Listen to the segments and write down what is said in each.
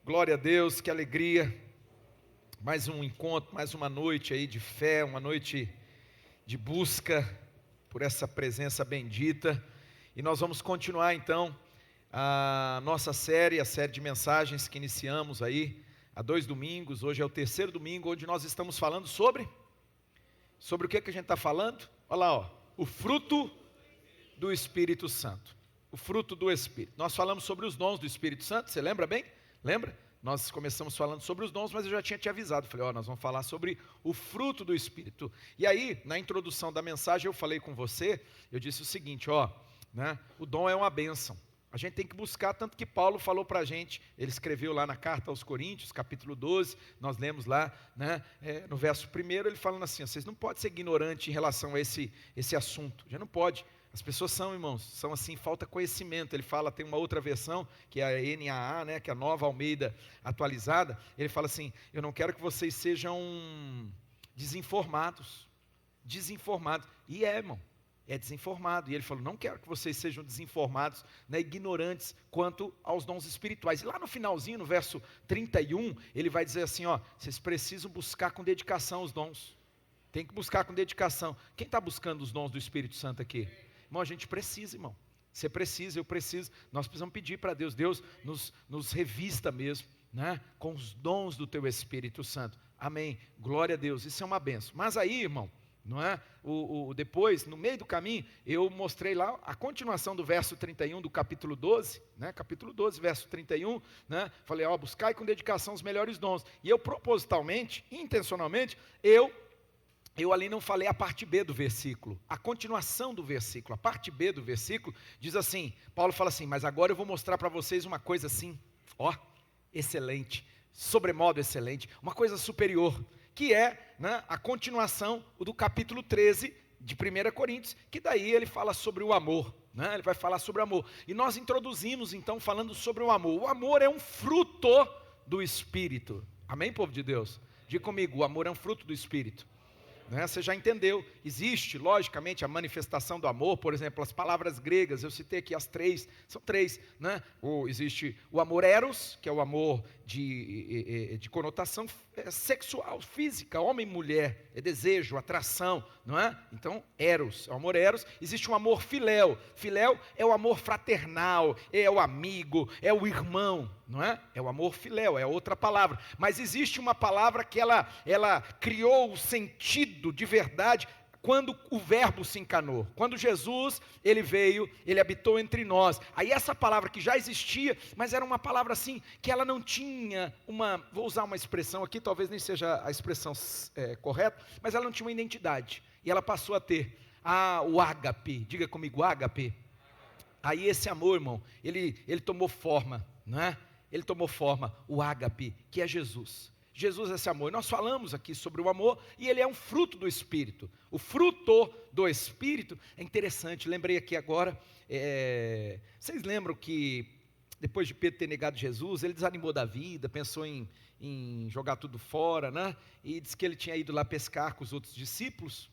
Glória a Deus, que alegria. Mais um encontro, mais uma noite aí de fé, uma noite de busca por essa presença bendita. E nós vamos continuar então a nossa série, a série de mensagens que iniciamos aí há 2 domingos. Hoje é o 3º domingo, onde nós estamos falando sobre o que a gente está falando? Olha lá, ó, o fruto do Espírito Santo. O fruto do Espírito. Nós falamos sobre os dons do Espírito Santo, você lembra bem? Lembra? Nós começamos falando sobre os dons, mas eu já tinha te avisado. Falei, nós vamos falar sobre o fruto do Espírito. E aí, na introdução da mensagem, eu falei com você, eu disse o seguinte, o dom é uma bênção. A gente tem que buscar, tanto que Paulo falou para a gente, ele escreveu lá na carta aos Coríntios, capítulo 12, nós lemos lá, no verso 1, ele falando assim, vocês não podem ser ignorantes em relação a esse assunto, já não pode. As pessoas são, irmãos, são assim, falta conhecimento. Ele fala, tem uma outra versão, que é a NAA, que é a Nova Almeida Atualizada. Ele fala assim, eu não quero que vocês sejam desinformados. E irmão, é desinformado. E ele falou, não quero que vocês sejam desinformados, ignorantes quanto aos dons espirituais. E lá no finalzinho, no verso 31, ele vai dizer assim, vocês precisam buscar com dedicação os dons. Tem que buscar com dedicação. Quem está buscando os dons do Espírito Santo aqui? Irmão, a gente precisa, irmão. Você precisa, eu preciso. Nós precisamos pedir para Deus. Deus nos revista mesmo, com os dons do Teu Espírito Santo. Amém. Glória a Deus. Isso é uma bênção. Mas aí, irmão, depois, no meio do caminho, eu mostrei lá a continuação do verso 31 do capítulo 12, capítulo 12, verso 31, falei, buscai com dedicação os melhores dons. E eu propositalmente, intencionalmente, eu ali não falei a parte B do versículo, a continuação do versículo, a parte B do versículo, diz assim, Paulo fala assim, mas agora eu vou mostrar para vocês uma coisa assim, excelente, sobremodo excelente, uma coisa superior, que é a continuação do capítulo 13 de 1 Coríntios, que daí ele fala sobre o amor, ele vai falar sobre o amor, e nós introduzimos então falando sobre o amor é um fruto do Espírito, amém, povo de Deus? Diga comigo, o amor é um fruto do Espírito. Você já entendeu, existe logicamente a manifestação do amor, por exemplo, as palavras gregas, eu citei aqui as 3, são 3, existe o amor eros, que é o amor de conotação sexual, física, homem e mulher, é desejo, atração, então eros, é o amor eros, existe um amor filéu é o amor fraternal, é o amigo, é o irmão, é o amor filéu, é outra palavra, mas existe uma palavra que ela criou o sentido de verdade, quando o verbo se encarnou, quando Jesus, ele veio, ele habitou entre nós, aí essa palavra que já existia, mas era uma palavra assim, que ela não tinha vou usar uma expressão aqui, talvez nem seja a expressão correta, mas ela não tinha uma identidade, e ela passou a ter, o ágape, diga comigo, ágape, aí esse amor, irmão, ele tomou forma, ele tomou forma, o ágape, que é Jesus, é esse amor. Nós falamos aqui sobre o amor e ele é um fruto do Espírito. O fruto do Espírito é interessante. Lembrei aqui agora, vocês lembram que depois de Pedro ter negado Jesus, ele desanimou da vida, pensou em jogar tudo fora, e disse que ele tinha ido lá pescar com os outros discípulos,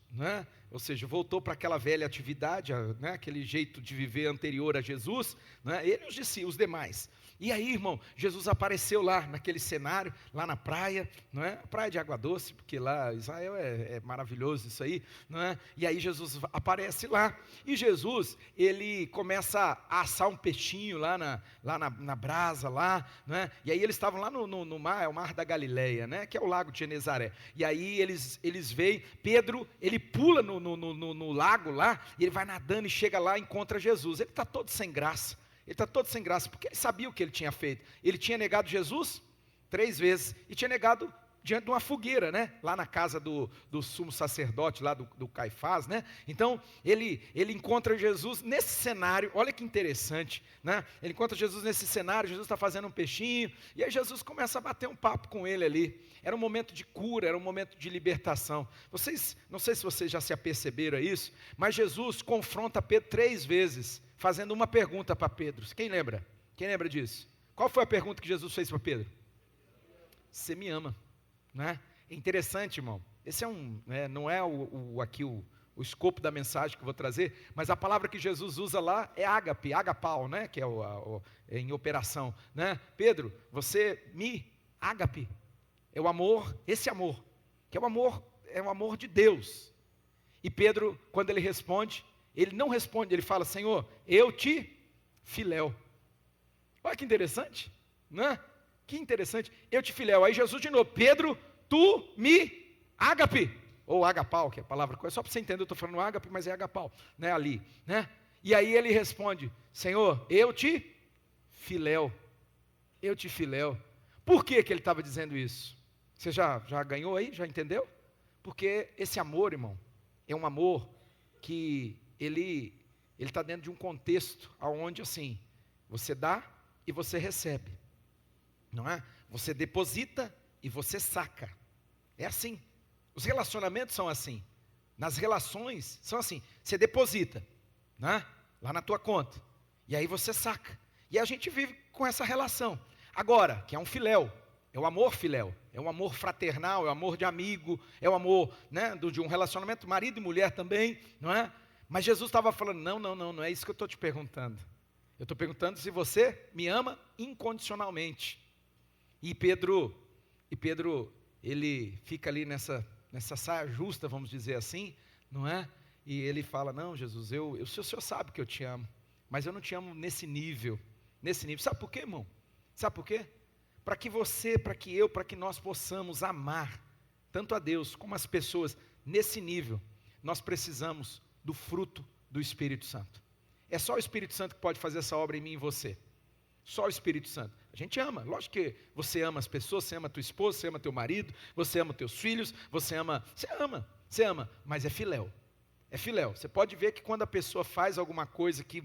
ou seja, voltou para aquela velha atividade, aquele jeito de viver anterior a Jesus, ele e os demais. E aí, irmão, Jesus apareceu lá naquele cenário, lá na praia, praia de água doce, porque lá Israel é maravilhoso isso aí, e aí Jesus aparece lá, e Jesus, ele começa a assar um peixinho lá na brasa, e aí eles estavam lá no mar, é o mar da Galileia, que é o lago de Genezaré, e aí eles veem, Pedro, ele pula no lago lá, e ele vai nadando e chega lá e encontra Jesus, ele está todo sem graça, porque ele sabia o que ele tinha feito. Ele tinha negado Jesus 3 vezes, e tinha negado diante de uma fogueira, lá na casa do sumo sacerdote, lá do Caifás, então ele encontra Jesus nesse cenário, olha que interessante, ele encontra Jesus nesse cenário, Jesus está fazendo um peixinho, e aí Jesus começa a bater um papo com ele ali, era um momento de cura, era um momento de libertação, não sei se vocês já se aperceberam isso, mas Jesus confronta Pedro 3 vezes, fazendo uma pergunta para Pedro, quem lembra? Quem lembra disso? Qual foi a pergunta que Jesus fez para Pedro? Você me ama, É interessante, irmão, esse não é aqui o o escopo da mensagem que eu vou trazer, mas a palavra que Jesus usa lá é ágape, agapau, né? Que é em operação, né? Pedro, você me ágape, é o amor, esse amor, que é o amor de Deus. E Pedro, quando ele responde, ele não responde, ele fala, Senhor, eu te filéu. Olha que interessante, né? Que interessante, eu te filéu. Aí Jesus de novo, Pedro, tu me ágape, ou agapau, que é a palavra, só para você entender, eu estou falando ágape, mas é agapau, né, ali, né? E aí ele responde, Senhor, eu te filéu, eu te filéu. Por que ele estava dizendo isso? Você já ganhou aí, já entendeu? Porque esse amor, irmão, é um amor que ele está dentro de um contexto onde, assim, você dá e você recebe, não é? Você deposita e você saca, é assim, os relacionamentos são assim, nas relações são assim, você deposita, né? Lá na tua conta, e aí você saca, e a gente vive com essa relação, agora, que é um filéu, é o amor filéu, é um amor fraternal, é o amor de amigo, é o amor, né, de um relacionamento marido e mulher também, não é? Mas Jesus estava falando, não é isso que eu estou te perguntando. Eu estou perguntando se você me ama incondicionalmente. E Pedro, ele fica ali nessa saia justa, vamos dizer assim, não é? E ele fala, não, Jesus, o Senhor sabe que eu te amo, mas eu não te amo nesse nível. Sabe por quê, irmão? Sabe por quê? Para que você, para que eu, para que nós possamos amar, tanto a Deus como as pessoas, nesse nível, nós precisamos do fruto do Espírito Santo. É só o Espírito Santo que pode fazer essa obra em mim e em você. Só o Espírito Santo. A gente ama, lógico que você ama as pessoas, você ama a tua esposa, você ama teu marido, você ama teus filhos, você ama, mas é filéu. É filéu. Você pode ver que quando a pessoa faz alguma coisa que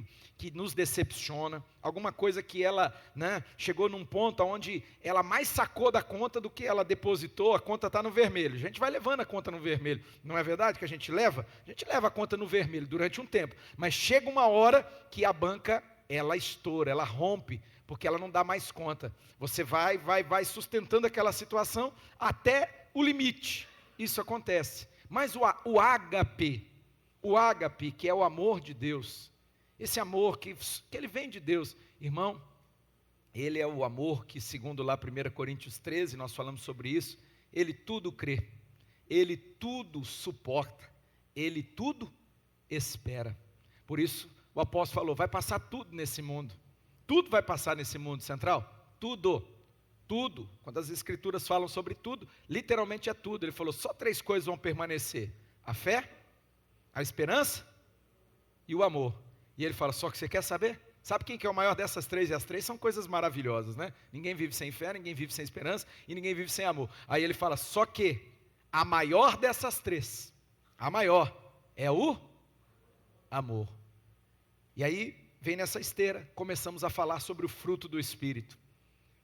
nos decepciona, alguma coisa que ela, né, chegou num ponto onde ela mais sacou da conta do que ela depositou, a conta está no vermelho. A gente vai levando a conta no vermelho. Não é verdade que a gente leva? A gente leva a conta no vermelho durante um tempo. Mas chega uma hora que a banca, ela estoura, ela rompe, porque ela não dá mais conta. Você vai sustentando aquela situação até o limite. Isso acontece. Mas o ágape, que é o amor de Deus, esse amor que ele vem de Deus, irmão, ele é o amor que, segundo lá 1 Coríntios 13, nós falamos sobre isso, ele tudo crê, ele tudo suporta, ele tudo espera. Por isso, o apóstolo falou, vai passar tudo nesse mundo, tudo vai passar nesse mundo central, tudo. Quando as escrituras falam sobre tudo, literalmente é tudo. Ele falou, só 3 coisas vão permanecer, a fé, a esperança e o amor. E ele fala, só que você quer saber? Sabe quem que é o maior dessas 3? E as 3 são coisas maravilhosas, né? Ninguém vive sem fé, ninguém vive sem esperança e ninguém vive sem amor. Aí ele fala, só que a maior dessas 3, a maior é o amor. E aí vem nessa esteira, começamos a falar sobre o fruto do Espírito.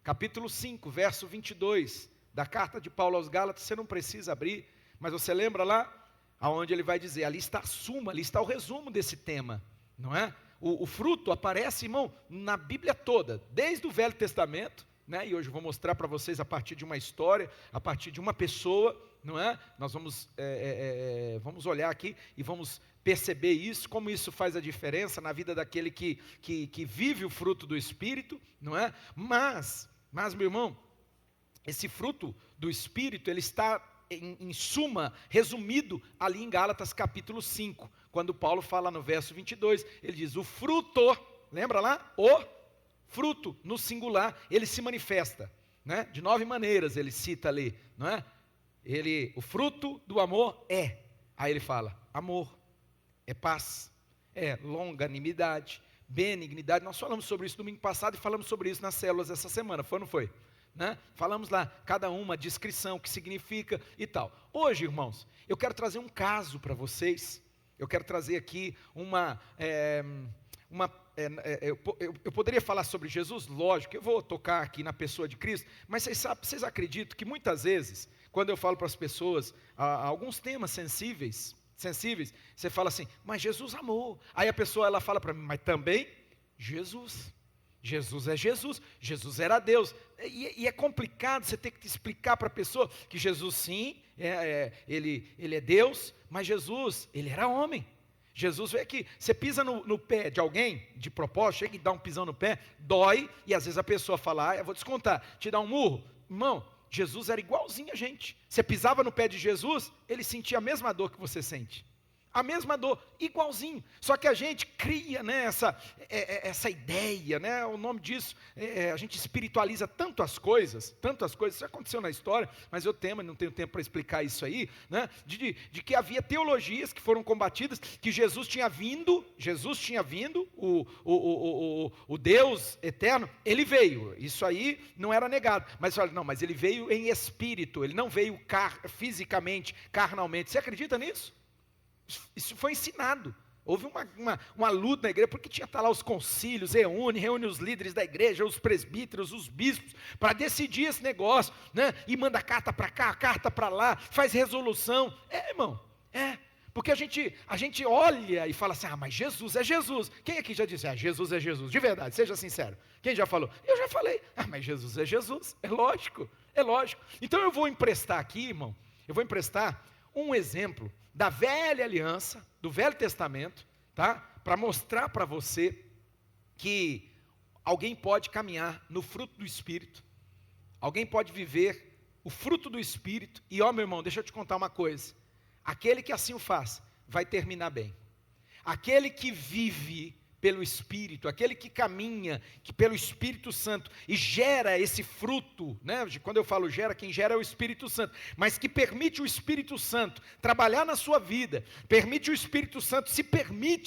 Capítulo 5, verso 22 da carta de Paulo aos Gálatas, você não precisa abrir, mas você lembra lá? Aonde ele vai dizer, ali está a suma, ali está o resumo desse tema, não é? O fruto aparece, irmão, na Bíblia toda, desde o Velho Testamento, né? E hoje eu vou mostrar para vocês a partir de uma história, a partir de uma pessoa, não é? Nós vamos olhar aqui e vamos perceber isso, como isso faz a diferença na vida daquele que vive o fruto do Espírito, não é? Mas, meu irmão, esse fruto do Espírito, ele está em suma, resumido ali em Gálatas capítulo 5, quando Paulo fala no verso 22, ele diz, o fruto, lembra lá? O fruto, no singular, ele se manifesta, né? De 9 maneiras ele cita ali, não é? O fruto do amor aí ele fala, amor, é paz, é longanimidade, benignidade, nós falamos sobre isso domingo passado e falamos sobre isso nas células essa semana, foi ou não foi? Né? Falamos lá, cada uma descrição, o que significa e tal. Hoje, irmãos, eu quero trazer um caso para vocês, eu quero trazer aqui eu poderia falar sobre Jesus, lógico, eu vou tocar aqui na pessoa de Cristo, mas vocês acreditam que muitas vezes, quando eu falo para as pessoas, alguns temas sensíveis, você fala assim, mas Jesus amou, aí a pessoa ela fala para mim, mas também Jesus Jesus é Jesus, Jesus era Deus. E é complicado você ter que explicar para a pessoa que Jesus sim, ele é Deus, mas Jesus, ele era homem. Jesus veio aqui, você pisa no pé de alguém, de propósito, chega e dá um pisão no pé, dói, e às vezes a pessoa fala, eu vou descontar, te dá um murro. Irmão, Jesus era igualzinho a gente. Você pisava no pé de Jesus, ele sentia a mesma dor que você sente. A mesma dor, igualzinho. Só que a gente cria, né, essa ideia, né, o nome disso, a gente espiritualiza tantas coisas, isso aconteceu na história, mas eu não tenho tempo para explicar isso aí, né, de que havia teologias que foram combatidas, que Jesus tinha vindo, o Deus eterno, ele veio, isso aí não era negado, mas olha, não, mas ele veio em espírito, ele não veio fisicamente, carnalmente. Você acredita nisso? Isso foi ensinado. Houve uma luta na igreja, porque tinha que estar lá os concílios, reúne os líderes da igreja, os presbíteros, os bispos, para decidir esse negócio, né? E manda carta para cá, carta para lá, faz resolução. Irmão, porque a gente olha e fala assim, mas Jesus é Jesus. Quem aqui já disse, Jesus é Jesus? De verdade, seja sincero. Quem já falou? Eu já falei, mas Jesus é Jesus, é lógico. Então eu vou emprestar aqui, irmão, um exemplo da velha aliança, do Velho Testamento, tá? Para mostrar para você que alguém pode caminhar no fruto do Espírito, alguém pode viver o fruto do Espírito, e meu irmão, deixa eu te contar uma coisa, aquele que assim o faz, vai terminar bem, aquele que vive pelo Espírito, aquele que caminha pelo Espírito Santo e gera esse fruto, né? Quando eu falo gera, quem gera é o Espírito Santo, mas que permite o Espírito Santo trabalhar na sua vida, permite o Espírito Santo,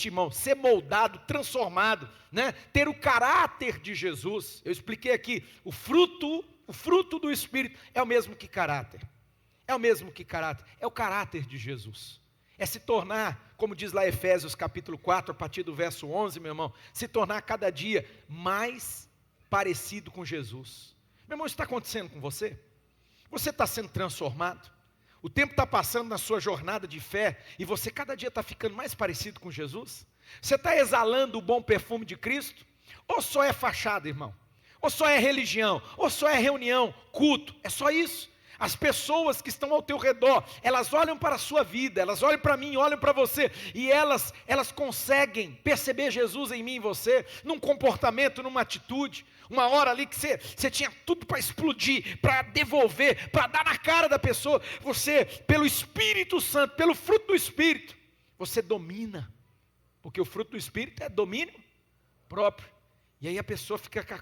irmão, ser moldado, transformado, né? Ter o caráter de Jesus. Eu expliquei aqui, o fruto do Espírito é o mesmo que caráter, é o caráter de Jesus. É se tornar, como diz lá Efésios capítulo 4, a partir do verso 11, meu irmão, se tornar cada dia mais parecido com Jesus. Meu irmão, isso está acontecendo com você? Você está sendo transformado? O tempo está passando na sua jornada de fé e você cada dia está ficando mais parecido com Jesus? Você está exalando o bom perfume de Cristo? Ou só é fachada, irmão? Ou só é religião? Ou só é reunião, culto? É só isso? As pessoas que estão ao teu redor, elas olham para a sua vida, elas olham para mim, olham para você, e elas conseguem perceber Jesus em mim e você, num comportamento, numa atitude, uma hora ali que você tinha tudo para explodir, para devolver, para dar na cara da pessoa, você, pelo Espírito Santo, pelo fruto do Espírito, você domina, porque o fruto do Espírito é domínio próprio, e aí a pessoa fica com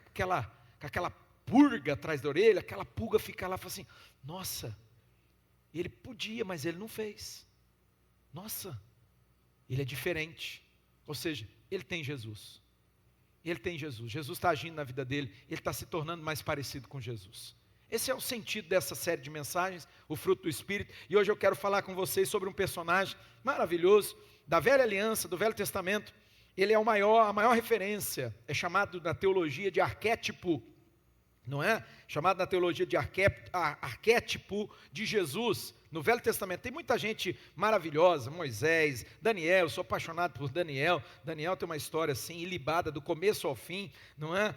aquela purga atrás da orelha, aquela pulga fica lá e fala assim, nossa, ele podia, mas ele não fez, nossa, ele é diferente, ou seja, ele tem Jesus, Jesus está agindo na vida dele, ele está se tornando mais parecido com Jesus. Esse é o sentido dessa série de mensagens, o fruto do Espírito, e hoje eu quero falar com vocês sobre um personagem maravilhoso, da velha aliança, do Velho Testamento. Ele é a maior referência, é chamado na teologia de arquétipo, não é? Chamado na teologia de arquétipo de Jesus, no Velho Testamento. Tem muita gente maravilhosa, Moisés, Daniel, eu sou apaixonado por Daniel. Daniel tem uma história assim, ilibada, do começo ao fim, não é?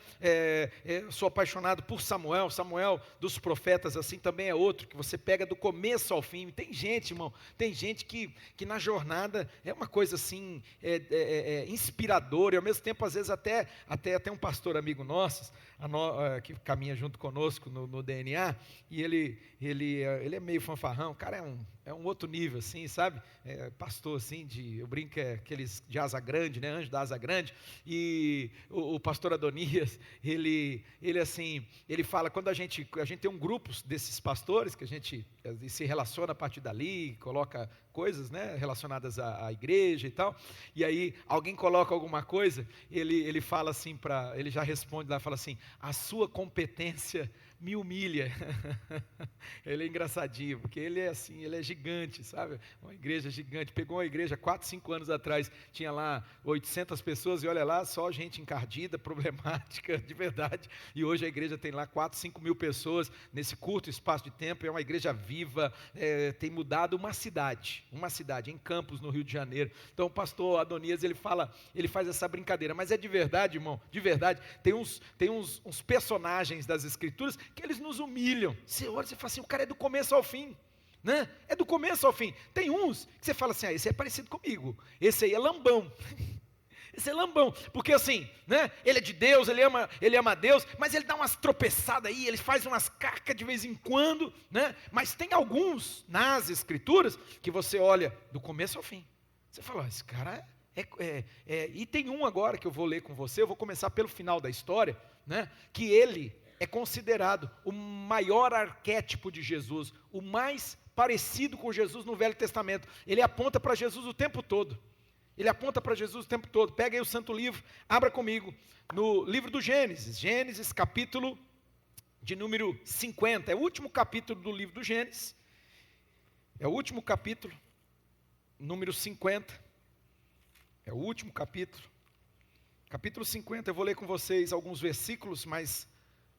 Sou apaixonado por Samuel dos profetas assim, também é outro, que você pega do começo ao fim. Tem gente, irmão, que na jornada é uma coisa assim, inspiradora, e ao mesmo tempo, às vezes, até um pastor amigo nosso, que caminha junto conosco no DNA, e ele é meio fanfarrão, o cara é um outro nível, assim, sabe? Pastor, assim, eu brinco, aqueles de asa grande, né? Anjo da asa grande, e o pastor Adonias, ele fala, quando a gente tem um grupo desses pastores, que a gente se relaciona a partir dali, coloca coisas, né, relacionadas à igreja e tal, e aí alguém coloca alguma coisa, ele fala assim, ele já responde lá, fala assim, a sua competência me humilha. Ele é engraçadinho, porque ele é assim, ele é gigante, sabe? Uma igreja gigante. Pegou uma igreja 4, 5 anos atrás, tinha lá 800 pessoas, e olha lá, só gente encardida, problemática, de verdade. E hoje a igreja tem lá 4, 5 mil pessoas, nesse curto espaço de tempo. É uma igreja viva, tem mudado uma cidade em Campos, no Rio de Janeiro. Então o pastor Adonias, ele faz essa brincadeira, mas é de verdade, irmão, de verdade. Tem uns personagens das Escrituras que eles nos humilham. Você olha e você fala assim, o cara é do começo ao fim, né? É do começo ao fim. Tem uns que você fala assim, esse é parecido comigo, esse aí é lambão. Esse é lambão, porque assim, né? Ele é de Deus, ele ama a Deus, mas ele dá umas tropeçadas aí, ele faz umas cacas de vez em quando, né? Mas tem alguns nas Escrituras que você olha do começo ao fim. Você fala, esse cara e tem um agora que eu vou ler com você, eu vou começar pelo final da história, né? Que ele é considerado o maior arquétipo de Jesus, o mais parecido com Jesus no Velho Testamento. Ele aponta para Jesus o tempo todo. Pega aí o Santo Livro, abra comigo, no livro do Gênesis, capítulo de número 50, é o último capítulo do livro do Gênesis, é o último capítulo, número 50, é o último capítulo 50, eu vou ler com vocês alguns versículos, mas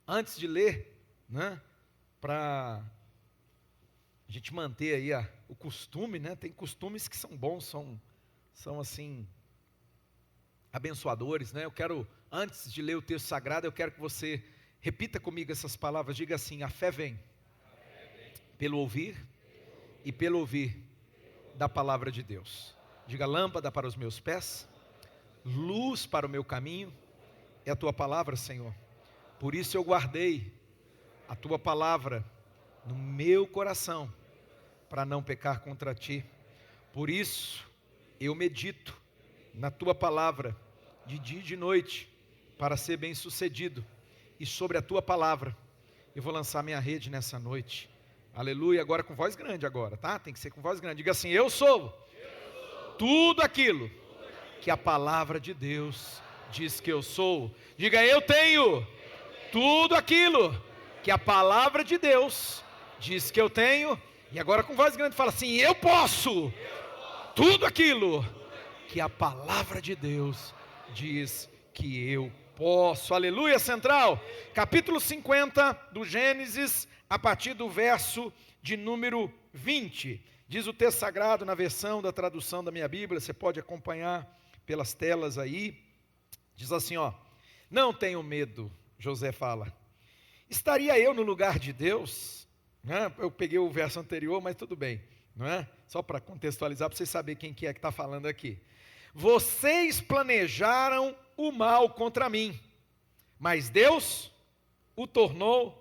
antes de ler, né, para a gente manter aí o costume, né, tem costumes que são bons, são assim, abençoadores, né? Eu quero, antes de ler o texto sagrado, eu quero que você repita comigo essas palavras, diga assim, a fé vem pelo ouvir e pelo ouvir da palavra de Deus. Diga, lâmpada para os meus pés, luz para o meu caminho, é a tua palavra, Senhor. Por isso eu guardei a tua palavra no meu coração, para não pecar contra ti. Por isso eu medito na tua palavra, de dia e de noite, para ser bem sucedido. E sobre a tua palavra, eu vou lançar minha rede nessa noite. Aleluia, agora com voz grande agora, tá? Tem que ser com voz grande. Diga assim, eu sou tudo aquilo que a palavra de Deus diz que eu sou. Diga, eu tenho tudo aquilo que a palavra de Deus diz que eu tenho. E agora com voz grande fala assim, eu posso tudo aquilo que a palavra de Deus diz que eu posso. Aleluia, Central. Capítulo 50 do Gênesis, a partir do verso de número 20. Diz o texto sagrado na versão da tradução da minha Bíblia, você pode acompanhar pelas telas aí. Diz assim, não tenho medo, José fala. Estaria eu no lugar de Deus? Eu peguei o verso anterior, mas tudo bem, não é? Só para contextualizar, para vocês saberem quem que é que está falando aqui. Vocês planejaram o mal contra mim, mas Deus o tornou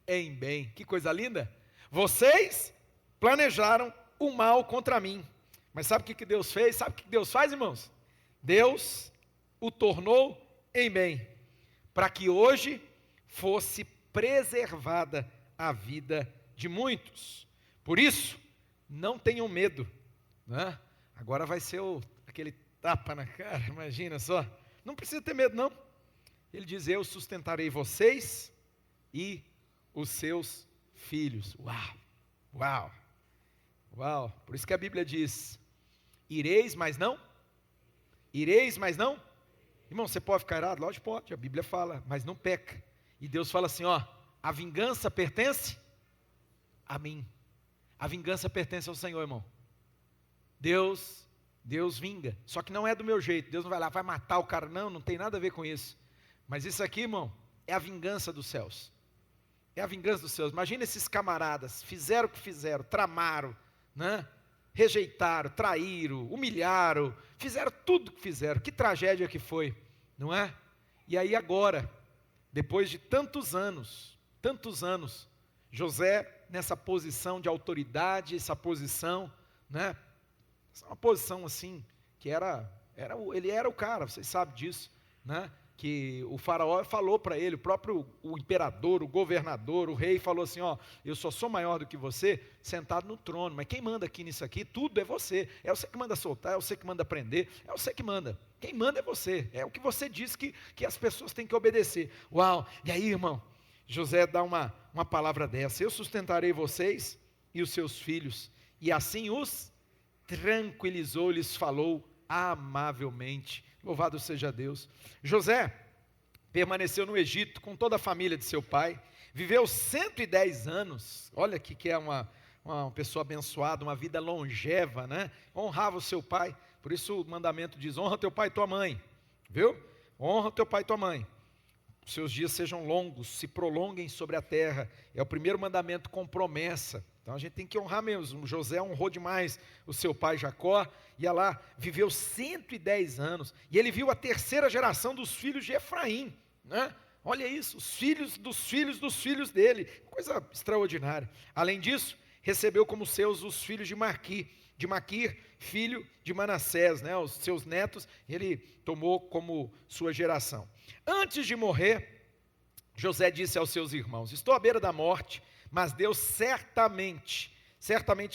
em bem. Que coisa linda! Vocês planejaram o mal contra mim, mas sabe o que Deus fez? Sabe o que Deus faz, irmãos? Deus o tornou em bem, para que hoje fosse preservada a vida de muitos. Por isso, não tenham medo, né? Agora vai ser aquele tapa na cara, imagina só. Não precisa ter medo, não. Ele diz, eu sustentarei vocês e os seus filhos. Uau. Por isso que a Bíblia diz, ireis, mas não? Irmão, você pode ficar irado? Lógico, pode, a Bíblia fala, mas não peca. E Deus fala assim, a vingança pertence a mim. A vingança pertence ao Senhor, irmão. Deus vinga, só que não é do meu jeito. Deus não vai lá, vai matar o cara, não tem nada a ver com isso. Mas isso aqui, irmão, é a vingança dos céus. É a vingança dos céus. Imagina esses camaradas, fizeram o que fizeram, tramaram, né? Rejeitaram, traíram, humilharam, fizeram tudo o que fizeram. Que tragédia que foi, não é? E aí agora, depois de tantos anos, José nessa posição de autoridade, essa posição, né? Uma posição assim, que ele era o cara, vocês sabem disso, né? Que o faraó falou para ele, o imperador, o governador, o rei, falou assim, eu só sou maior do que você, sentado no trono, mas quem manda aqui nisso aqui, tudo é você que manda soltar, é você que manda prender, é você que manda, quem manda é você, é o que você diz que as pessoas têm que obedecer. Uau, e aí, irmão, José dá uma palavra dessa: eu sustentarei vocês e os seus filhos. E assim os tranquilizou, lhes falou amavelmente. Louvado seja Deus. José permaneceu no Egito com toda a família de seu pai, viveu 110 anos, olha que é uma pessoa abençoada, uma vida longeva, né? Honrava o seu pai, por isso o mandamento diz: honra teu pai e tua mãe, viu? Honra teu pai e tua mãe, seus dias sejam longos, se prolonguem sobre a terra, é o primeiro mandamento com promessa. Então a gente tem que honrar mesmo. José honrou demais o seu pai Jacó, ia lá, viveu 110 anos, e ele viu a terceira geração dos filhos de Efraim, né? Olha isso, os filhos dos filhos dele, coisa extraordinária. Além disso, recebeu como seus os filhos de Maquir, filho de Manassés, né? Os seus netos, ele tomou como sua geração. Antes de morrer, José disse aos seus irmãos: estou à beira da morte, mas Deus certamente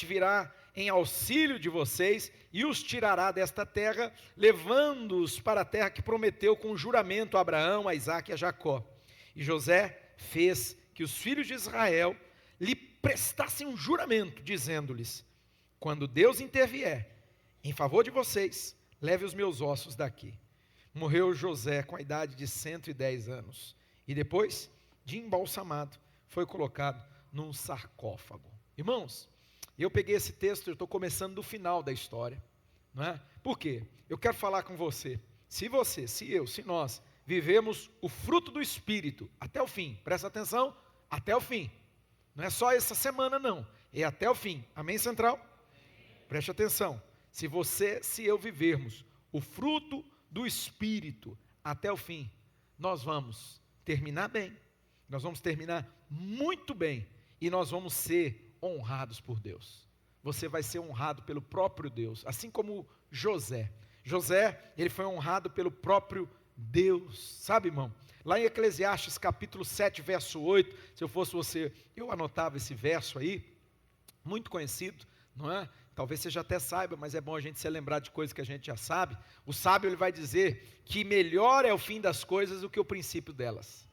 virá em auxílio de vocês e os tirará desta terra, levando-os para a terra que prometeu com juramento a Abraão, a Isaque e a Jacó. E José fez que os filhos de Israel lhe prestassem um juramento, dizendo-lhes: quando Deus intervier em favor de vocês, leve os meus ossos daqui. Morreu José com a idade de 110 anos, e depois de embalsamado, foi colocado num sarcófago. Irmãos, eu peguei esse texto, eu estou começando do final da história, não é? Por quê? Eu quero falar com você, se nós vivemos o fruto do Espírito até o fim, presta atenção, até o fim, não é só essa semana não, é até o fim, amém central? Preste atenção, se eu vivermos o fruto do Espírito até o fim, nós vamos terminar bem, nós vamos terminar muito bem, e nós vamos ser honrados por Deus. Você vai ser honrado pelo próprio Deus, assim como José, ele foi honrado pelo próprio Deus, sabe, irmão? Lá em Eclesiastes capítulo 7, verso 8, se eu fosse você, eu anotava esse verso aí, muito conhecido, não é? Talvez você já até saiba, mas é bom a gente se lembrar de coisas que a gente já sabe. O sábio, ele vai dizer que melhor é o fim das coisas do que o princípio delas.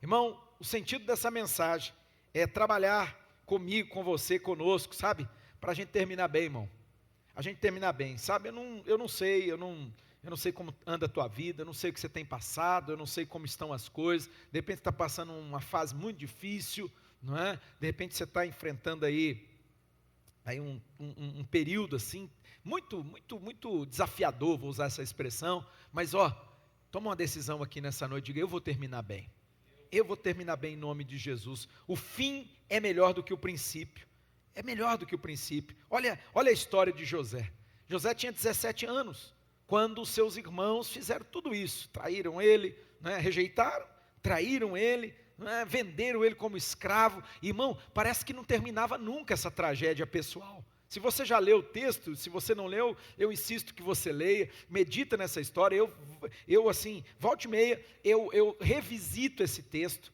Irmão, o sentido dessa mensagem é trabalhar comigo, com você, conosco, sabe? Para a gente terminar bem, irmão. A gente terminar bem, sabe? Eu não sei como anda a tua vida, eu não sei o que você tem passado, eu não sei como estão as coisas. De repente você está passando uma fase muito difícil, não é? De repente você está enfrentando aí um período assim, muito desafiador, vou usar essa expressão, mas toma uma decisão aqui nessa noite, diga: eu vou terminar bem. Eu vou terminar bem em nome de Jesus. O fim é melhor do que o princípio. É melhor do que o princípio. Olha a história de José. José tinha 17 anos, quando os seus irmãos fizeram tudo isso. Traíram ele, né? Rejeitaram, traíram ele, né? Venderam ele como escravo. Irmão, parece que não terminava nunca essa tragédia pessoal. Se você já leu o texto, se você não leu, eu insisto que você leia, medita nessa história. Eu assim, volta e meia, eu revisito esse texto,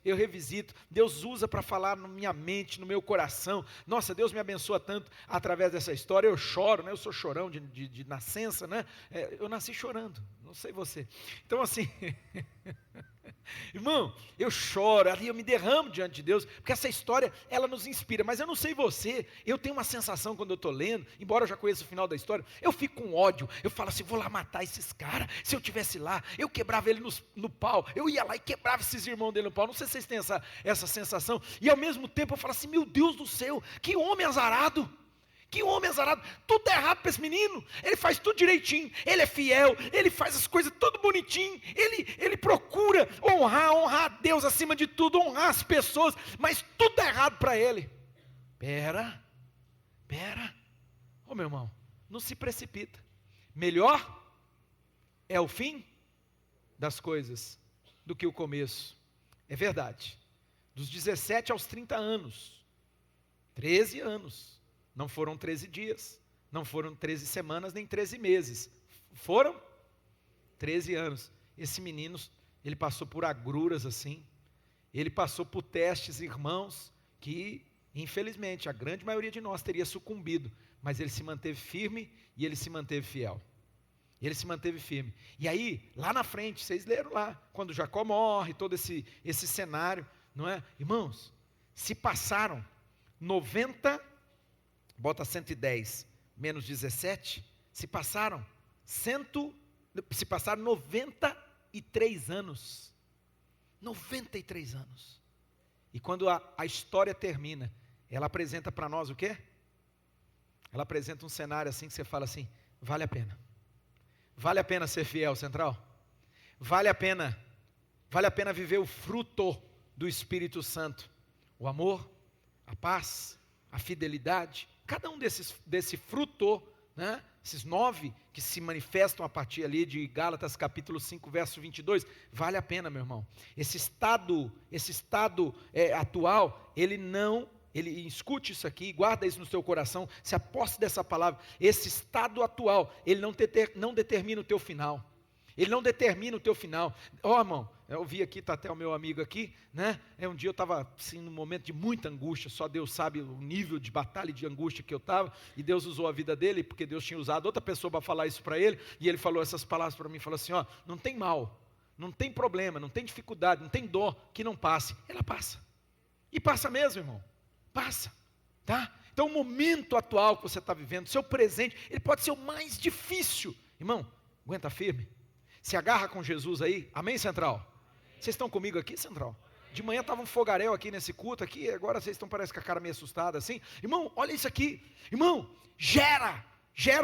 Deus usa para falar na minha mente, no meu coração. Nossa, Deus me abençoa tanto através dessa história. Eu choro, né? Eu sou chorão de nascença, né? Eu nasci chorando, não sei você. Então assim, irmão, eu choro, ali eu me derramo diante de Deus, porque essa história, ela nos inspira. Mas eu não sei você, eu tenho uma sensação quando eu estou lendo, embora eu já conheça o final da história, eu fico com ódio, eu falo assim: vou lá matar esses caras. Se eu estivesse lá, eu quebrava ele no pau, eu ia lá e quebrava esses irmãos dele no pau. Não sei se vocês têm essa sensação, e ao mesmo tempo eu falo assim: meu Deus do céu, que homem azarado, tudo é errado para esse menino, ele faz tudo direitinho, ele é fiel, ele faz as coisas tudo bonitinho, ele procura honrar a Deus acima de tudo, honrar as pessoas, mas tudo é errado para ele. Pera, meu irmão, não se precipita, melhor é o fim das coisas do que o começo. É verdade, dos 17 aos 30 anos, 13 anos, não foram 13 dias, não foram 13 semanas, nem 13 meses, foram 13 anos. Esse menino, ele passou por agruras assim, ele passou por testes, irmãos, que infelizmente a grande maioria de nós teria sucumbido, mas ele se manteve firme e ele se manteve fiel. Ele se manteve firme. E aí, lá na frente, vocês leram lá, quando Jacó morre, todo esse cenário, não é? Irmãos, se passaram 90, bota 110 menos 17, se passaram 93 anos. 93 anos. E quando a história termina, ela apresenta para nós o quê? Ela apresenta um cenário assim que você fala assim, vale a pena. Vale a pena ser fiel, Central? Vale a pena viver o fruto do Espírito Santo. O amor, a paz, a fidelidade. Cada um desse fruto, né? Esses 9 que se manifestam a partir ali de Gálatas capítulo 5, verso 22, vale a pena, meu irmão. Esse estado atual, ele escute isso aqui, guarda isso no seu coração, se aposte dessa palavra. Esse estado atual, ele não determina o teu final. Ele não determina o teu final. Irmão, eu vi aqui, está até o meu amigo aqui, né? Um dia eu estava assim, num momento de muita angústia, só Deus sabe o nível de batalha e de angústia que eu estava, e Deus usou a vida dele, porque Deus tinha usado outra pessoa para falar isso para ele, e ele falou essas palavras para mim, falou assim, não tem mal, não tem problema, não tem dificuldade, não tem dor que não passe. Ela passa. E passa mesmo, irmão. Passa, tá? Então o momento atual que você está vivendo, seu presente, ele pode ser o mais difícil. Irmão, aguenta firme. Se agarra com Jesus aí, amém, Central? Vocês estão comigo aqui, Central? De manhã estava um fogaréu aqui nesse culto aqui, agora vocês estão parece com a cara meio assustada assim. Irmão, olha isso aqui. Irmão, gera,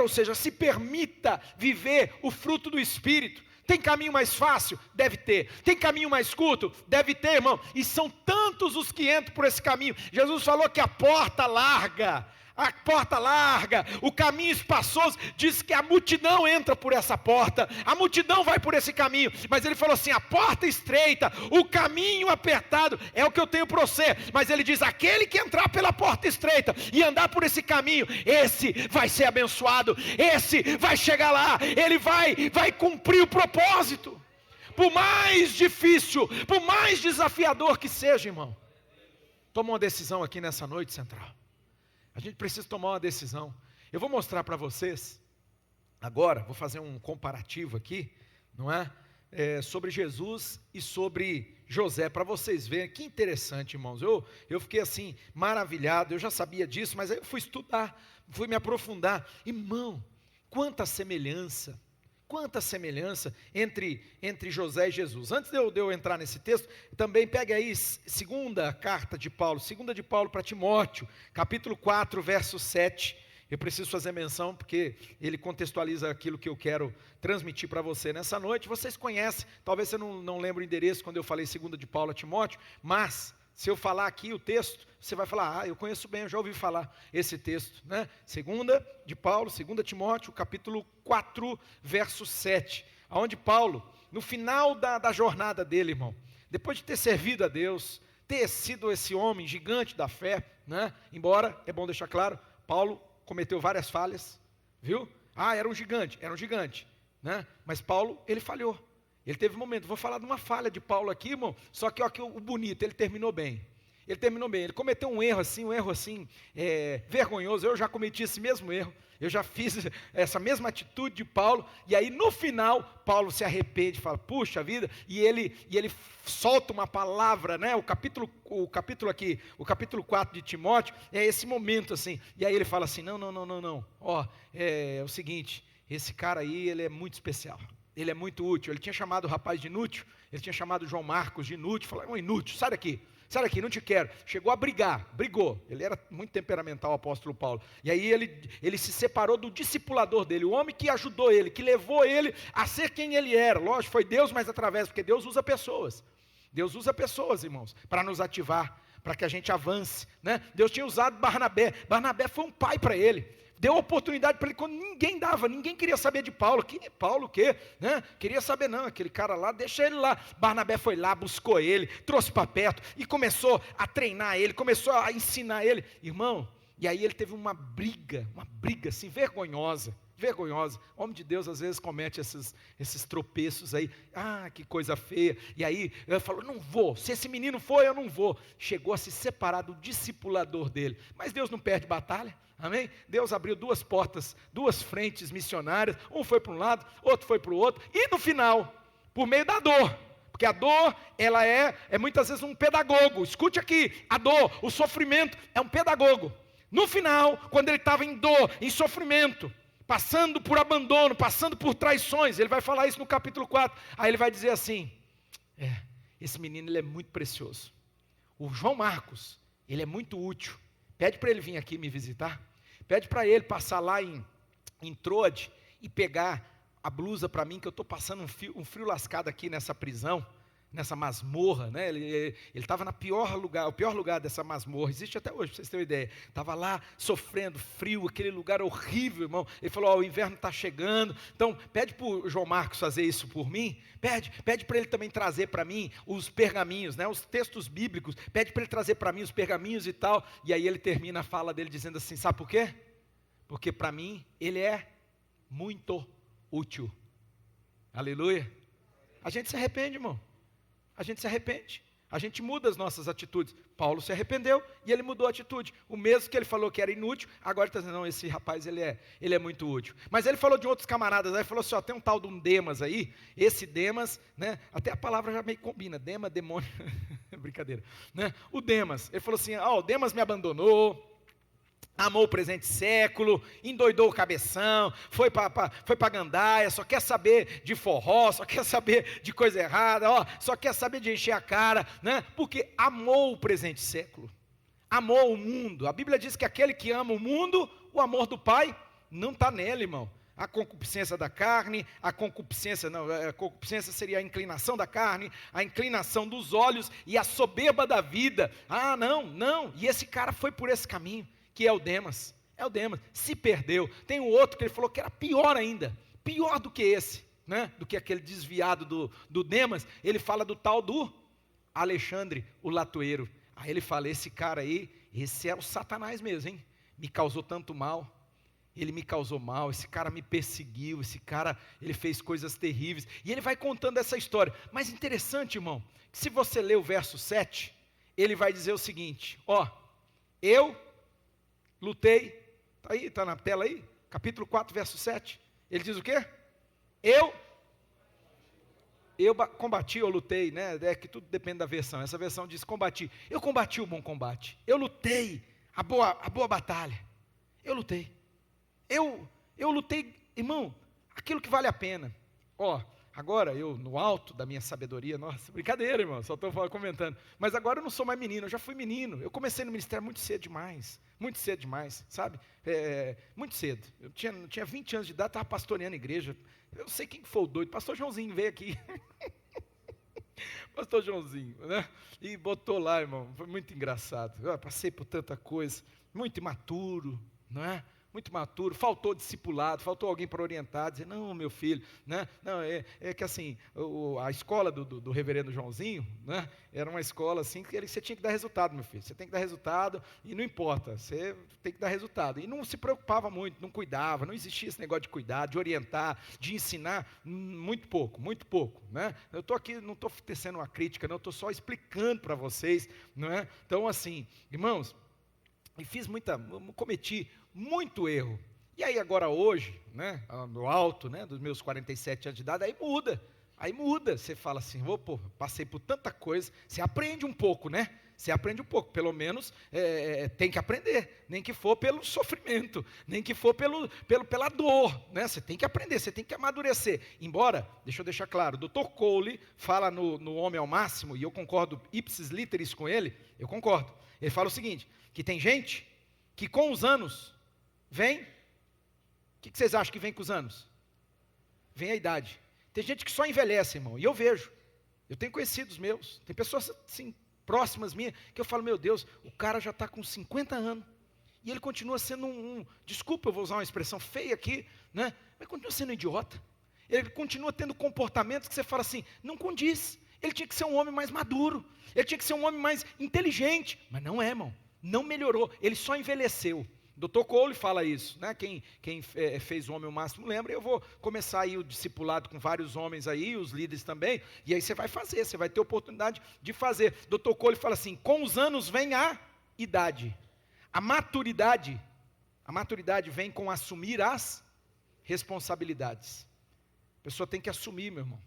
ou seja, se permita viver o fruto do Espírito. Tem caminho mais fácil? Deve ter. Tem caminho mais curto? Deve ter, irmão. E são tantos os que entram por esse caminho. Jesus falou que a porta larga, o caminho espaçoso, diz que a multidão entra por essa porta, a multidão vai por esse caminho, mas ele falou assim, a porta estreita, o caminho apertado, é o que eu tenho para você, mas ele diz, aquele que entrar pela porta estreita, e andar por esse caminho, esse vai ser abençoado, esse vai chegar lá, ele vai cumprir o propósito, por mais difícil, por mais desafiador que seja, irmão. Toma uma decisão aqui nessa noite, Central. A gente precisa tomar uma decisão. Eu vou mostrar para vocês, agora, vou fazer um comparativo aqui, não é? Sobre Jesus e sobre José, para vocês verem, que interessante, irmãos. Eu fiquei assim, maravilhado, eu já sabia disso, mas aí eu fui estudar, fui me aprofundar. Irmão, quanta semelhança entre José e Jesus. Antes de eu entrar nesse texto, também pegue aí segunda de Paulo para Timóteo, capítulo 4, verso 7. Eu preciso fazer menção, porque ele contextualiza aquilo que eu quero transmitir para você nessa noite. Vocês conhecem, talvez você não lembre o endereço quando eu falei segunda de Paulo a Timóteo, mas se eu falar aqui o texto, você vai falar, eu conheço bem, eu já ouvi falar esse texto, né? Segunda de Paulo, 2 Timóteo, capítulo 4, verso 7, onde Paulo, no final da jornada dele, irmão, depois de ter servido a Deus, ter sido esse homem gigante da fé, né? Embora, é bom deixar claro, Paulo cometeu várias falhas, viu? Era um gigante, né? Mas Paulo, ele falhou. Ele teve um momento, vou falar de uma falha de Paulo aqui, irmão, só que o bonito, ele terminou bem. Ele cometeu um erro assim, vergonhoso. Eu já cometi esse mesmo erro, eu já fiz essa mesma atitude de Paulo, e aí no final, Paulo se arrepende, fala, puxa vida, e ele solta uma palavra, né? O capítulo 4 de Timóteo, é esse momento assim, e aí ele fala assim, não, é o seguinte, esse cara aí, ele é muito especial. Ele é muito útil. Ele tinha chamado o rapaz de inútil, ele tinha chamado João Marcos de inútil, falou, inútil, sai daqui, não te quero. Chegou a brigou. Ele era muito temperamental, o apóstolo Paulo. E aí ele se separou do discipulador dele, o homem que ajudou ele, que levou ele a ser quem ele era. Lógico, foi Deus, mas porque Deus usa pessoas. Deus usa pessoas, irmãos, para nos ativar, para que a gente avance, né? Deus tinha usado Barnabé. Barnabé foi um pai para ele. Deu oportunidade para ele quando ninguém queria saber de Paulo. Paulo o quê? Né? Queria saber não, aquele cara lá, deixa ele lá. Barnabé foi lá, buscou ele, trouxe para perto e começou a treinar ele, começou a ensinar ele. Irmão, e aí ele teve uma briga assim, vergonhosa. Homem de Deus às vezes comete esses tropeços aí. Que coisa feia. E aí ele falou, não vou, se esse menino for, eu não vou. Chegou a se separar do discipulador dele. Mas Deus não perde batalha. Amém? Deus abriu 2 portas, 2 frentes missionárias, um foi para um lado, outro foi para o outro, e no final, por meio da dor, Porque a dor, ela é muitas vezes um pedagogo. Escute aqui, a dor, o sofrimento é um pedagogo. No final, quando ele estava em dor, em sofrimento, passando por abandono, passando por traições, ele vai falar isso no capítulo 4, aí ele vai dizer assim, esse menino ele é muito precioso. O João Marcos, ele é muito útil. Pede para ele vir aqui me visitar. Pede para ele passar lá em Troade e pegar a blusa para mim, que eu estou passando um frio lascado aqui nessa prisão, nessa masmorra, né? Ele estava o pior lugar dessa masmorra, existe até hoje, para vocês terem uma ideia. Estava lá sofrendo frio, aquele lugar horrível, irmão. Ele falou, o inverno está chegando, então pede para o João Marcos fazer isso por mim, pede para ele também trazer para mim os pergaminhos, né? Os textos bíblicos, pede para ele trazer para mim os pergaminhos e tal, e aí ele termina a fala dele dizendo assim, sabe por quê? Porque para mim ele é muito útil. Aleluia. A gente se arrepende, irmão. A gente se arrepende. A gente muda as nossas atitudes. Paulo se arrependeu e ele mudou a atitude. O mesmo que ele falou que era inútil, agora está dizendo, não, esse rapaz ele é muito útil. Mas ele falou de outros camaradas, aí falou assim, ó, tem um tal de um Demas aí, esse Demas, né, até a palavra já meio combina, Demas, demônio, brincadeira, né, o Demas, ele falou assim, ó, o Demas me abandonou, amou o presente século, endoidou o cabeção, foi para gandaia, só quer saber de forró, só quer saber de coisa errada, ó, só quer saber de encher a cara, né? Porque amou o presente século, amou o mundo. A Bíblia diz que aquele que ama o mundo, o amor do Pai não está nele, irmão. A concupiscência da carne, a concupiscência seria a inclinação da carne, a inclinação dos olhos e a soberba da vida. Ah, não, e esse cara foi por esse caminho, que é o Demas, se perdeu. Tem um outro que ele falou que era pior ainda, pior do que esse, né? Do que aquele desviado do Demas. Ele fala do tal do Alexandre, o latoeiro. Aí ele fala, esse cara aí, esse é o Satanás mesmo, hein? Me causou tanto mal, ele me causou mal, esse cara me perseguiu, esse cara, ele fez coisas terríveis. E ele vai contando essa história. Mas interessante, irmão, que se você ler o verso 7, ele vai dizer o seguinte, ó, eu lutei, está aí, está na tela aí, capítulo 4, verso 7, ele diz o quê? Eu combati ou lutei, né? É que tudo depende da versão, essa versão diz combati, eu combati o bom combate, eu lutei a boa batalha, eu lutei, irmão, aquilo que vale a pena. Ó, agora eu, no alto da minha sabedoria, nossa, brincadeira, irmão, só estou comentando, mas agora eu não sou mais menino, eu já fui menino, eu comecei no ministério muito cedo demais, sabe? Muito cedo, eu tinha 20 anos de idade, estava pastoreando a igreja, eu sei quem foi o doido, pastor Joãozinho veio aqui, pastor Joãozinho, né? E botou lá, irmão, foi muito engraçado, eu passei por tanta coisa, muito imaturo, não é? Muito maturo, faltou discipulado, faltou alguém para orientar, dizer, não, meu filho, né? Não, é que assim, a escola do reverendo Joãozinho, né? Era uma escola assim, que você tinha que dar resultado, meu filho, você tem que dar resultado, e não importa, você tem que dar resultado, e não se preocupava muito, não cuidava, não existia esse negócio de cuidar, de orientar, de ensinar, muito pouco, né? Eu estou aqui, não estou tecendo uma crítica, não, estou só explicando para vocês, não é? Então assim, irmãos, cometi muito erro, e aí agora hoje, né, no alto, né, dos meus 47 anos de idade, aí muda, você fala assim, passei por tanta coisa, você aprende um pouco, né, pelo menos tem que aprender, nem que for pelo sofrimento, nem que for pela dor, né, você tem que aprender, você tem que amadurecer, embora, deixa eu deixar claro, o Dr. Cole fala no Homem ao Máximo, e eu concordo ipsis literis com ele, eu concordo, ele fala o seguinte, que tem gente que com os anos vem, o que vocês acham que vem com os anos? Vem a idade. Tem gente que só envelhece, irmão, e eu vejo, eu tenho conhecidos meus, tem pessoas assim, próximas minhas, que eu falo, meu Deus, o cara já está com 50 anos, e ele continua sendo desculpa, eu vou usar uma expressão feia aqui, né? Mas continua sendo um idiota, ele continua tendo comportamentos que você fala assim, não condiz, ele tinha que ser um homem mais maduro, ele tinha que ser um homem mais inteligente, mas não é, irmão, não melhorou, ele só envelheceu. Dr. Cole fala isso, né? Quem fez o Homem ao Máximo lembra, eu vou começar aí o discipulado com vários homens aí, os líderes também, e aí você vai ter oportunidade de fazer. Dr. Cole fala assim, com os anos vem a idade, a maturidade vem com assumir as responsabilidades. A pessoa tem que assumir, meu irmão,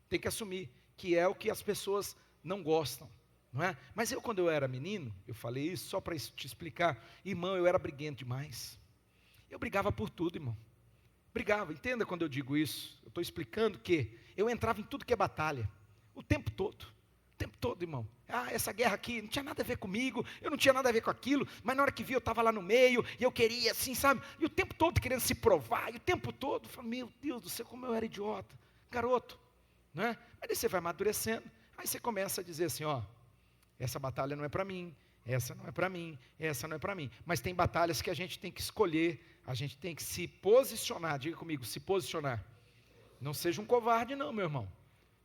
tem que assumir que é o que as pessoas não gostam, não é? Mas quando eu era menino, eu falei isso só para te explicar, irmão, eu era briguento demais. Eu brigava por tudo, irmão. Brigava, entenda quando eu digo isso. Eu estou explicando que eu entrava em tudo que é batalha, o tempo todo, irmão. Essa guerra aqui não tinha nada a ver comigo, eu não tinha nada a ver com aquilo, mas na hora que vi eu estava lá no meio, e eu queria assim, sabe, e o tempo todo querendo se provar, e o tempo todo, eu falei, meu Deus do céu, como eu era idiota, garoto, né? Mas daí você vai amadurecendo, aí você começa a dizer assim, essa batalha não é para mim, essa não é para mim, essa não é para mim, mas tem batalhas que a gente tem que escolher, a gente tem que se posicionar, diga comigo, se posicionar. Não seja um covarde não, meu irmão.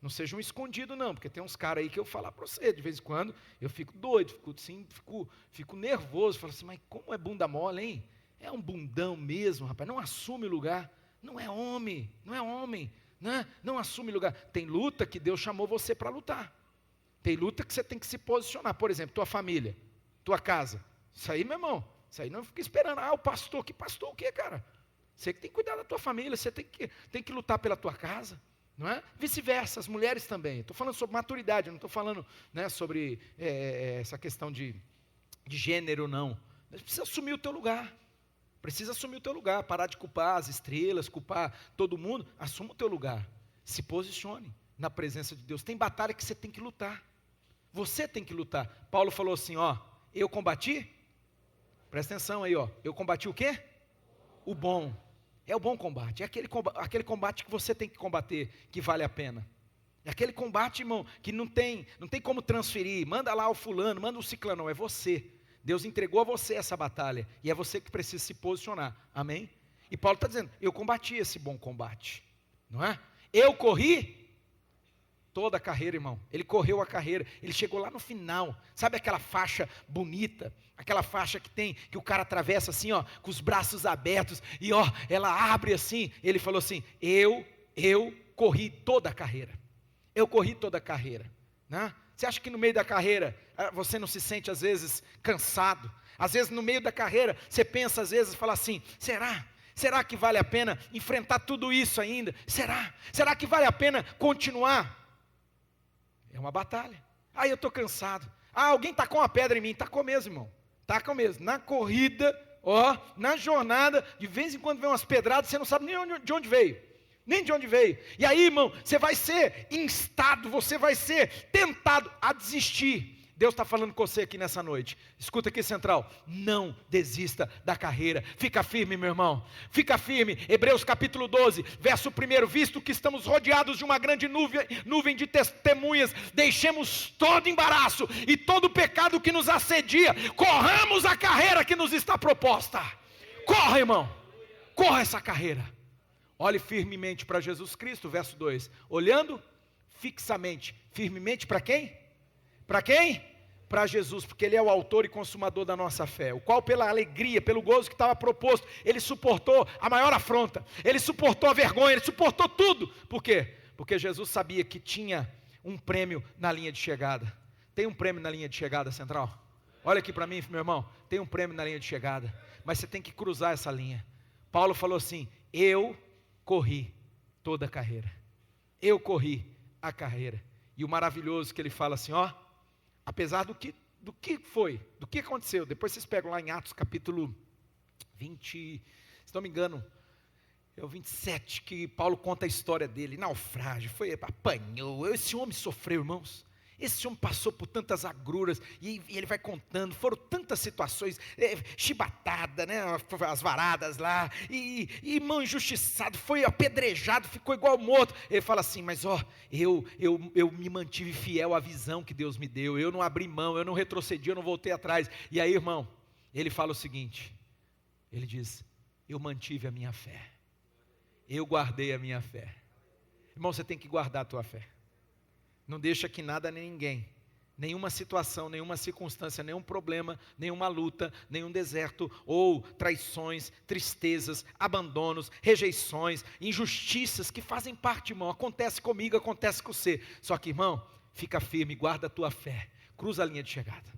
Não seja um escondido não, porque tem uns caras aí que eu falo para você, de vez em quando, eu fico doido, fico nervoso, falo assim, mas como é bunda mole, hein? É um bundão mesmo, rapaz, não assume lugar, não é homem, né? Não assume lugar. Tem luta que Deus chamou você para lutar, tem luta que você tem que se posicionar, por exemplo, tua família, tua casa, isso aí, meu irmão, isso aí não fica esperando, o pastor, que pastor o quê, cara? Você que tem que cuidar da tua família, você tem que lutar pela tua casa, não é? Vice-versa, as mulheres também. Estou falando sobre maturidade, não estou falando, né, sobre essa questão de gênero, não. Você precisa assumir o teu lugar. Precisa assumir o teu lugar, parar de culpar as estrelas, culpar todo mundo. Assuma o teu lugar. Se posicione na presença de Deus. Tem batalha que você tem que lutar. Você tem que lutar. Paulo falou assim, eu combati. Presta atenção aí, eu combati o quê? O bom. É o bom combate, é aquele combate que você tem que combater, que vale a pena. É aquele combate, irmão, que não tem como transferir, manda lá o fulano, manda o ciclano, não, é você. Deus entregou a você essa batalha, e é você que precisa se posicionar, amém? E Paulo está dizendo, eu combati esse bom combate, não é? Eu corri toda a carreira, irmão, ele correu a carreira, ele chegou lá no final, sabe aquela faixa bonita, aquela faixa que o cara atravessa assim, com os braços abertos, e ela abre assim, ele falou assim, eu corri toda a carreira, né? Você acha que no meio da carreira, você não se sente às vezes cansado, às vezes no meio da carreira, você pensa às vezes, fala assim, será que vale a pena enfrentar tudo isso ainda? Será que vale a pena continuar? É uma batalha. Eu estou cansado. Alguém tacou uma pedra em mim. Tacou mesmo, irmão. Tacou mesmo. Na corrida, na jornada, de vez em quando vem umas pedradas, você não sabe nem de onde veio. E aí, irmão, você vai ser instado, você vai ser tentado a desistir. Deus está falando com você aqui nessa noite. Escuta aqui, Central. Não desista da carreira. Fica firme, meu irmão. Fica firme. Hebreus capítulo 12, verso 1. Visto que estamos rodeados de uma grande nuvem de testemunhas, deixemos todo embaraço e todo pecado que nos assedia. Corramos a carreira que nos está proposta. Corra, irmão. Corra essa carreira. Olhe firmemente para Jesus Cristo, verso 2. Olhando fixamente. Firmemente para quem? Para quem? Para Jesus, porque Ele é o autor e consumador da nossa fé, o qual pela alegria, pelo gozo que estava proposto, Ele suportou a maior afronta, Ele suportou a vergonha, Ele suportou tudo. Por quê? Porque Jesus sabia que tinha um prêmio na linha de chegada. Tem um prêmio na linha de chegada, Central? Olha aqui para mim, meu irmão, tem um prêmio na linha de chegada, mas você tem que cruzar essa linha. Paulo falou assim, eu corri toda a carreira, eu corri a carreira. E o maravilhoso que ele fala assim, apesar do que aconteceu, depois vocês pegam lá em Atos capítulo 20, se não me engano, é o 27, que Paulo conta a história dele, naufrágio, apanhou, esse homem sofreu, irmãos, esse homem passou por tantas agruras, e ele vai contando, foram tantas situações, chibatada, né, as varadas lá, e irmão injustiçado, foi apedrejado, ficou igual morto. Ele fala assim, mas eu me mantive fiel à visão que Deus me deu, eu não abri mão, eu não retrocedi, eu não voltei atrás. E aí, irmão, ele fala o seguinte, ele diz, eu mantive a minha fé, eu guardei a minha fé. Irmão, você tem que guardar a tua fé. Não deixa que nada nem ninguém, nenhuma situação, nenhuma circunstância, nenhum problema, nenhuma luta, nenhum deserto, ou traições, tristezas, abandonos, rejeições, injustiças que fazem parte, irmão. Acontece comigo, acontece com você. Só que, irmão, fica firme, guarda a tua fé, cruza a linha de chegada.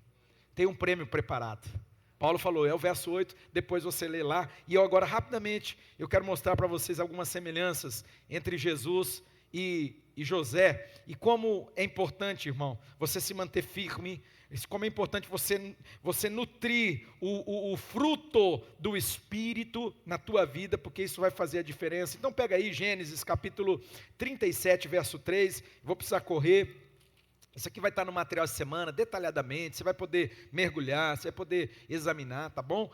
Tem um prêmio preparado. Paulo falou, é o verso 8, depois você lê lá. E eu agora, rapidamente, eu quero mostrar para vocês algumas semelhanças entre Jesus e José, e como é importante, irmão, você se manter firme, como é importante você nutrir o fruto do Espírito na tua vida, porque isso vai fazer a diferença. Então pega aí Gênesis capítulo 37, verso 3, vou precisar correr. Isso aqui vai estar no material de semana, detalhadamente, você vai poder mergulhar, você vai poder examinar, tá bom?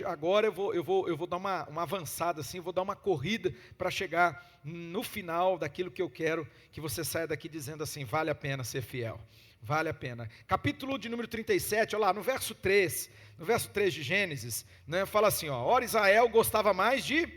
Agora eu vou dar uma avançada assim, vou dar uma corrida para chegar no final daquilo que eu quero que você saia daqui dizendo assim, vale a pena ser fiel, vale a pena. Capítulo de número 37, olha lá, no verso 3 de Gênesis, né, fala assim, ó, ora Israel gostava mais de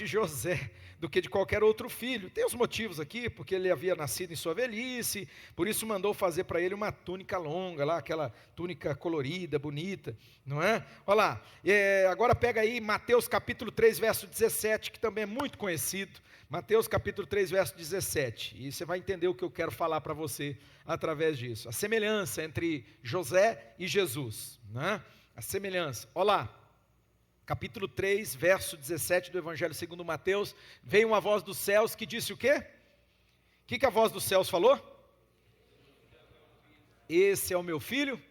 José do que de qualquer outro filho. Tem os motivos aqui, porque ele havia nascido em sua velhice, por isso mandou fazer para ele uma túnica longa, lá, aquela túnica colorida, bonita, não é? Olha lá, agora pega aí Mateus capítulo 3, verso 17, que também é muito conhecido, Mateus capítulo 3, verso 17, e você vai entender o que eu quero falar para você através disso, a semelhança entre José e Jesus, né? A semelhança, olha lá, capítulo 3, verso 17 do Evangelho segundo Mateus, veio uma voz dos céus que disse o quê? O que a voz dos céus falou? Esse é o meu filho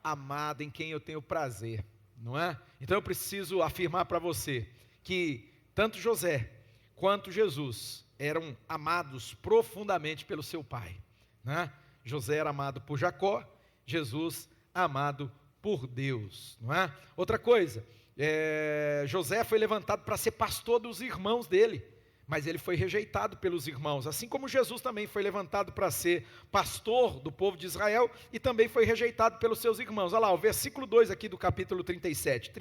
amado em quem eu tenho prazer, não é? Então eu preciso afirmar para você que tanto José quanto Jesus eram amados profundamente pelo seu pai, né? José era amado por Jacó, Jesus amado por Deus, não é? Outra coisa, José foi levantado para ser pastor dos irmãos dele, mas ele foi rejeitado pelos irmãos, assim como Jesus também foi levantado para ser pastor do povo de Israel, e também foi rejeitado pelos seus irmãos. Olha lá, o versículo 2 aqui do capítulo 37,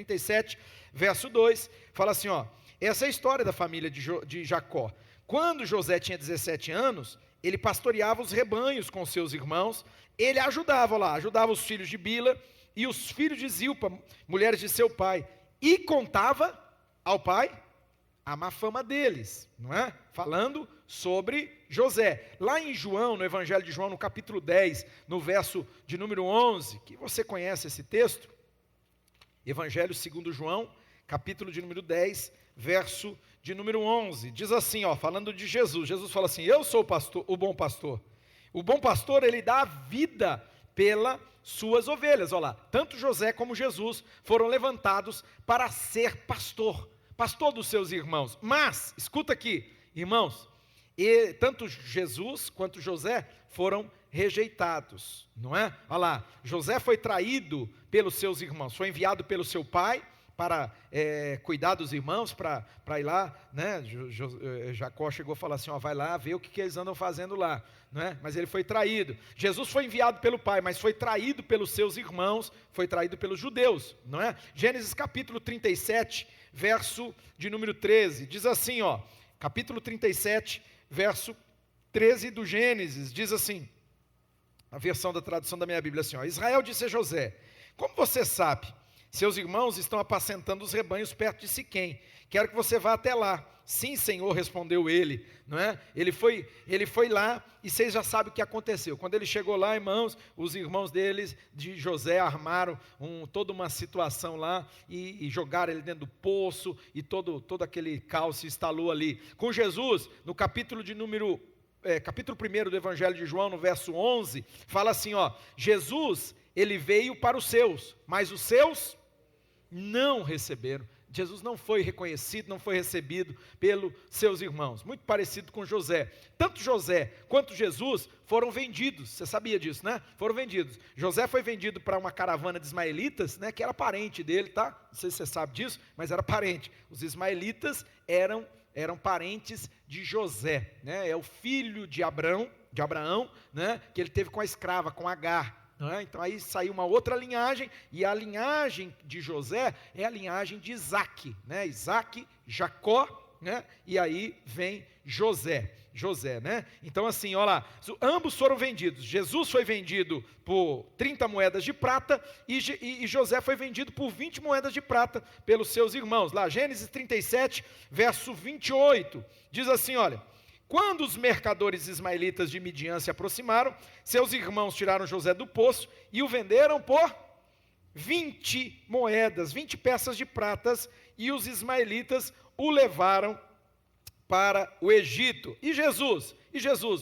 verso 2, fala assim, ó, essa é a história da família de Jacó. Quando José tinha 17 anos, ele pastoreava os rebanhos com seus irmãos, ele ajudava os filhos de Bila e os filhos de Zilpa, mulheres de seu pai, e contava ao pai a má fama deles, não é? Falando sobre José. Lá em João, no Evangelho de João, no capítulo 10, no verso de número 11, que você conhece esse texto, Evangelho segundo João, capítulo de número 10, verso de número 11, diz assim, ó, falando de Jesus, Jesus fala assim, eu sou o bom pastor, ele dá a vida pela suas ovelhas, olha lá, tanto José como Jesus foram levantados para ser pastor dos seus irmãos, mas, escuta aqui, irmãos, tanto Jesus quanto José foram rejeitados, não é? Olha lá, José foi traído pelos seus irmãos, foi enviado pelo seu pai, para cuidar dos irmãos, para ir lá, né? Jacó chegou a falar assim, ó, vai lá ver o que eles andam fazendo lá, não é? Mas ele foi traído. Jesus foi enviado pelo pai, mas foi traído pelos seus irmãos, foi traído pelos judeus, não é? Gênesis capítulo 37, verso de número 13, diz assim, ó, capítulo 37, verso 13 do Gênesis, diz assim, a versão da tradução da minha Bíblia, assim, ó, Israel disse a José, como você sabe, seus irmãos estão apacentando os rebanhos perto de Siquém, quero que você vá até lá. Sim, Senhor, respondeu ele, não é? Ele foi lá, e vocês já sabem o que aconteceu. Quando ele chegou lá, irmãos, os irmãos deles, de José, armaram toda uma situação lá, e jogaram ele dentro do poço, e todo aquele caos se instalou ali. Com Jesus, no capítulo 1 do Evangelho de João, no verso 11, fala assim, ó, Jesus, ele veio para os seus, mas os seus não receberam. Jesus não foi reconhecido, não foi recebido pelos seus irmãos. Muito parecido com José. Tanto José quanto Jesus foram vendidos. Você sabia disso, né? Foram vendidos. José foi vendido para uma caravana de ismaelitas, né? Que era parente dele, tá? Não sei se você sabe disso, mas era parente. Os ismaelitas eram parentes de José, né? É o filho de Abraão, né? Que ele teve com a escrava, com Agar. Então aí saiu uma outra linhagem, e a linhagem de José é a linhagem de Isaac, né? Isaac, Jacó, né? E aí vem José, né? Então assim, olha lá, ambos foram vendidos. Jesus foi vendido por 30 moedas de prata e José foi vendido por 20 moedas de prata pelos seus irmãos. Lá, Gênesis 37, verso 28, diz assim, olha, quando os mercadores ismaelitas de Midian se aproximaram, seus irmãos tiraram José do poço e o venderam por 20 moedas, 20 peças de pratas, e os ismaelitas o levaram para o Egito. E Jesus,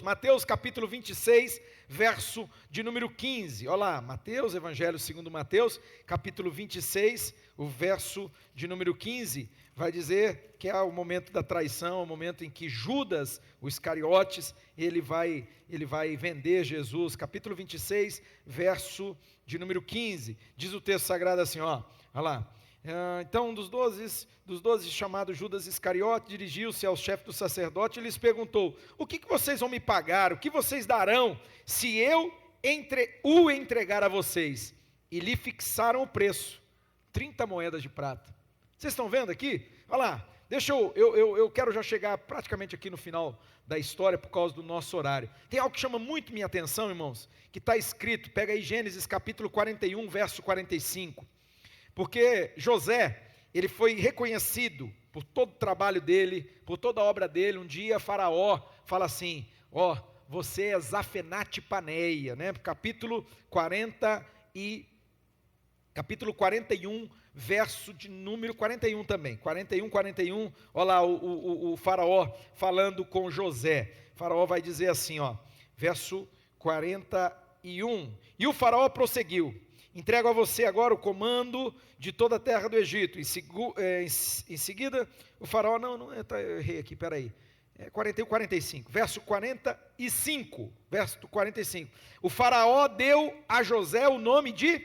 Mateus capítulo 26, verso de número 15. Olha lá, Mateus, Evangelho segundo Mateus, capítulo 26, o verso de número 15, vai dizer que é o momento da traição, o momento em que Judas, o Iscariotes, ele vai vender Jesus. Capítulo 26, verso de número 15. Diz o texto sagrado assim, olha lá. Então um dos doze chamado Judas Iscariote, dirigiu-se ao chefe do sacerdote e lhes perguntou: o que vocês vão me pagar? O que vocês darão se eu o entregar a vocês? E lhe fixaram o preço, 30 moedas de prata. Vocês estão vendo aqui? Olha lá, eu quero já chegar praticamente aqui no final da história por causa do nosso horário. Tem algo que chama muito minha atenção, irmãos, que está escrito, pega aí Gênesis capítulo 41, verso 45. Porque José, ele foi reconhecido por todo o trabalho dele, por toda a obra dele. Um dia Faraó fala assim, você é Zafenate Paneia, né? Capítulo 41, verso de número 41 também, 41, olha lá o Faraó falando com José. Faraó vai dizer assim, verso 41, e o Faraó prosseguiu: entrego a você agora o comando de toda a terra do Egito. Em seguida, o faraó, eu errei aqui, peraí, 45, verso 45, o faraó deu a José o nome de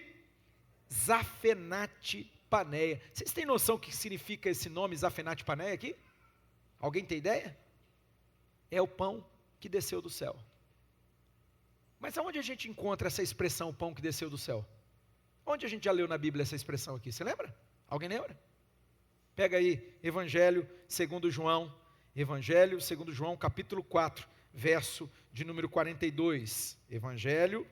Zafenate Paneia. Vocês têm noção do que significa esse nome Zafenate Paneia aqui? Alguém tem ideia? É o pão que desceu do céu. Mas aonde a gente encontra essa expressão, pão que desceu do céu? Onde a gente já leu na Bíblia essa expressão aqui? Você lembra? Alguém lembra? Pega aí, Evangelho segundo João, capítulo 4, verso de número 42. Evangelho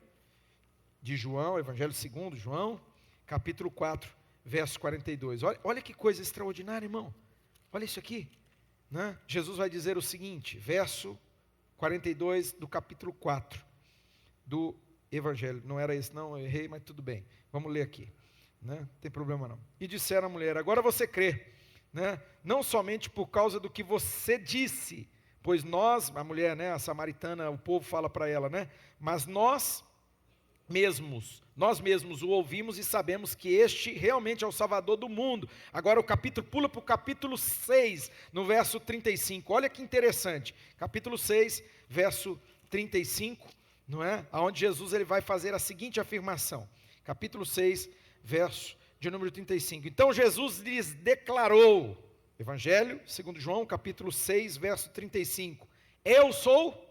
segundo João, capítulo 4, verso 42. Olha que coisa extraordinária, irmão. Olha isso aqui, né? Jesus vai dizer o seguinte, verso 42 do capítulo 4 do Evangelho. Não era esse não, eu errei, mas tudo bem. Vamos ler aqui, né? Não tem problema não. E disseram à mulher: agora você crê, né? Não somente por causa do que você disse, pois nós, a mulher, né, a samaritana, o povo fala para ela, né? Mas nós mesmos o ouvimos e sabemos que este realmente é o Salvador do mundo. Agora pula para o capítulo 6, no verso 35. Olha que interessante. Capítulo 6, verso 35, não é? Onde Jesus ele vai fazer a seguinte afirmação. Capítulo 6, verso de número 35. Então Jesus lhes declarou, Evangelho segundo João, capítulo 6, verso 35. Eu sou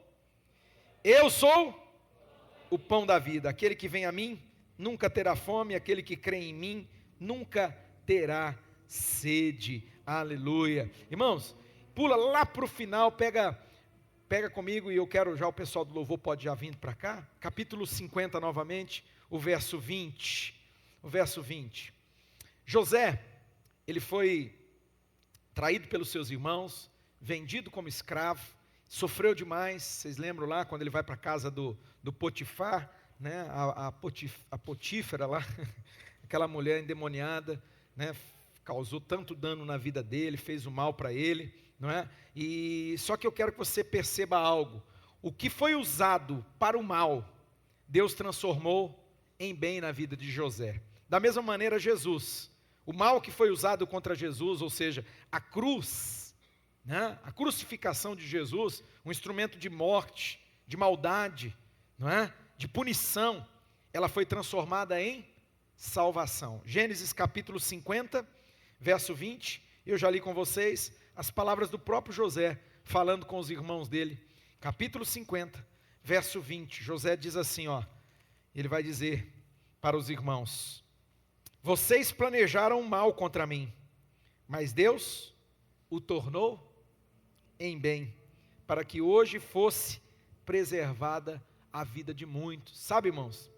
o pão da vida. Aquele que vem a mim nunca terá fome, aquele que crê em mim nunca terá sede. Aleluia. Irmãos, pula lá para o final, pega comigo, e eu quero já, o pessoal do louvor pode já vir para cá, capítulo 50 novamente, o verso 20. José, ele foi traído pelos seus irmãos, vendido como escravo, sofreu demais. Vocês lembram lá, quando ele vai para a casa do Potifar, né, a Potífera lá, aquela mulher endemoniada, né, causou tanto dano na vida dele, fez o mal para ele, não é? E só que eu quero que você perceba algo: o que foi usado para o mal, Deus transformou em bem na vida de José. Da mesma maneira, Jesus, o mal que foi usado contra Jesus, ou seja, a cruz, né? A crucificação de Jesus, um instrumento de morte, de maldade, não é? De punição, ela foi transformada em salvação. Gênesis capítulo 50, verso 20, eu já li com vocês as palavras do próprio José, falando com os irmãos dele. Capítulo 50, verso 20, José diz assim, ele vai dizer para os irmãos: vocês planejaram mal contra mim, mas Deus o tornou em bem, para que hoje fosse preservada a vida de muitos. Sabe, irmãos,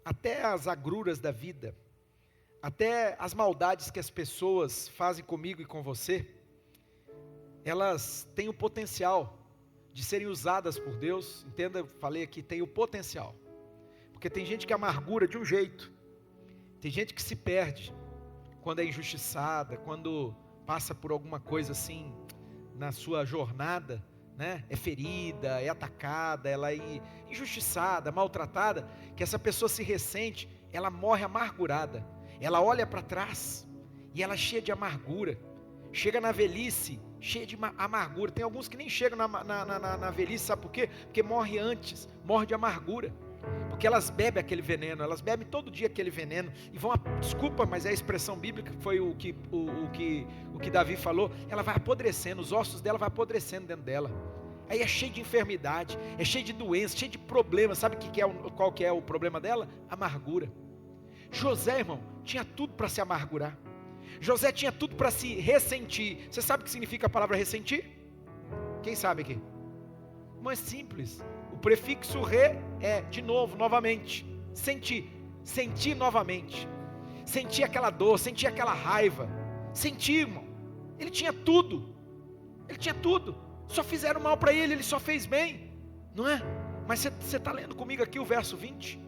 até as agruras da vida, até as maldades que as pessoas fazem comigo e com você, elas têm o potencial de serem usadas por Deus. Entenda, eu falei aqui, tem o potencial, porque tem gente que amargura de um jeito, tem gente que se perde quando é injustiçada, quando passa por alguma coisa assim, na sua jornada, né, é ferida, é atacada, ela é injustiçada, maltratada, que essa pessoa se ressente, ela morre amargurada, ela olha para trás, e ela é cheia de amargura, chega na velhice, cheia de amargura. Tem alguns que nem chegam na velhice, sabe por quê? Porque morre antes, morre de amargura, porque elas bebem aquele veneno, elas bebem todo dia aquele veneno, e vão, desculpa, mas é a expressão bíblica, foi o que Davi falou, ela vai apodrecendo, os ossos dela vai apodrecendo dentro dela, aí é cheio de enfermidade, é cheio de doença, cheio de problemas. Sabe qual que é o problema dela? Amargura. José, irmão, tinha tudo para se amargurar, José tinha tudo para se ressentir. Você sabe o que significa a palavra ressentir? Quem sabe aqui? Mas simples, o prefixo re é, de novo, novamente, sentir novamente, sentir aquela dor, sentir aquela raiva, sentir, irmão. Ele tinha tudo, só fizeram mal para ele, ele só fez bem, não é? Mas você está lendo comigo aqui o verso 20,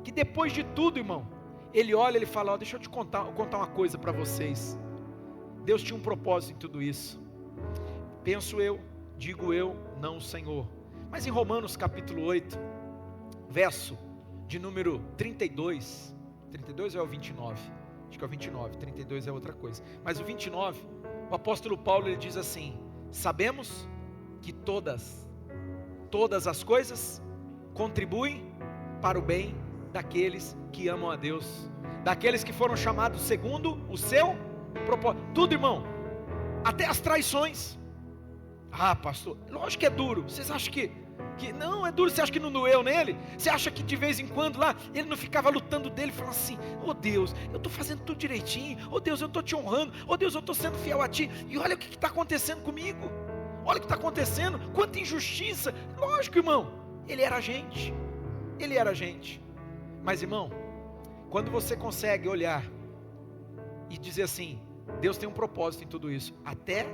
que depois de tudo, irmão, ele olha, ele fala, deixa eu te contar uma coisa para vocês, Deus tinha um propósito em tudo isso, penso eu, digo eu, não o Senhor. Mas em Romanos capítulo 8, verso de número 32 é o 29, acho que é o 29, 32 é outra coisa, mas o 29, o apóstolo Paulo, ele diz assim, sabemos que todas as coisas contribuem para o bem daqueles que amam a Deus, daqueles que foram chamados segundo o seu propósito. Tudo, irmão, até as traições. Ah, pastor, lógico que é duro. Vocês acham que não é duro? Você acha que não doeu nele? Você acha que de vez em quando lá ele não ficava lutando dele, falando assim, oh Deus, eu estou fazendo tudo direitinho, oh Deus, eu estou te honrando, oh Deus, eu estou sendo fiel a ti, e olha o que está acontecendo comigo, olha o que está acontecendo, quanta injustiça. Lógico, irmão, ele era gente, mas irmão, quando você consegue olhar e dizer assim, Deus tem um propósito em tudo isso, até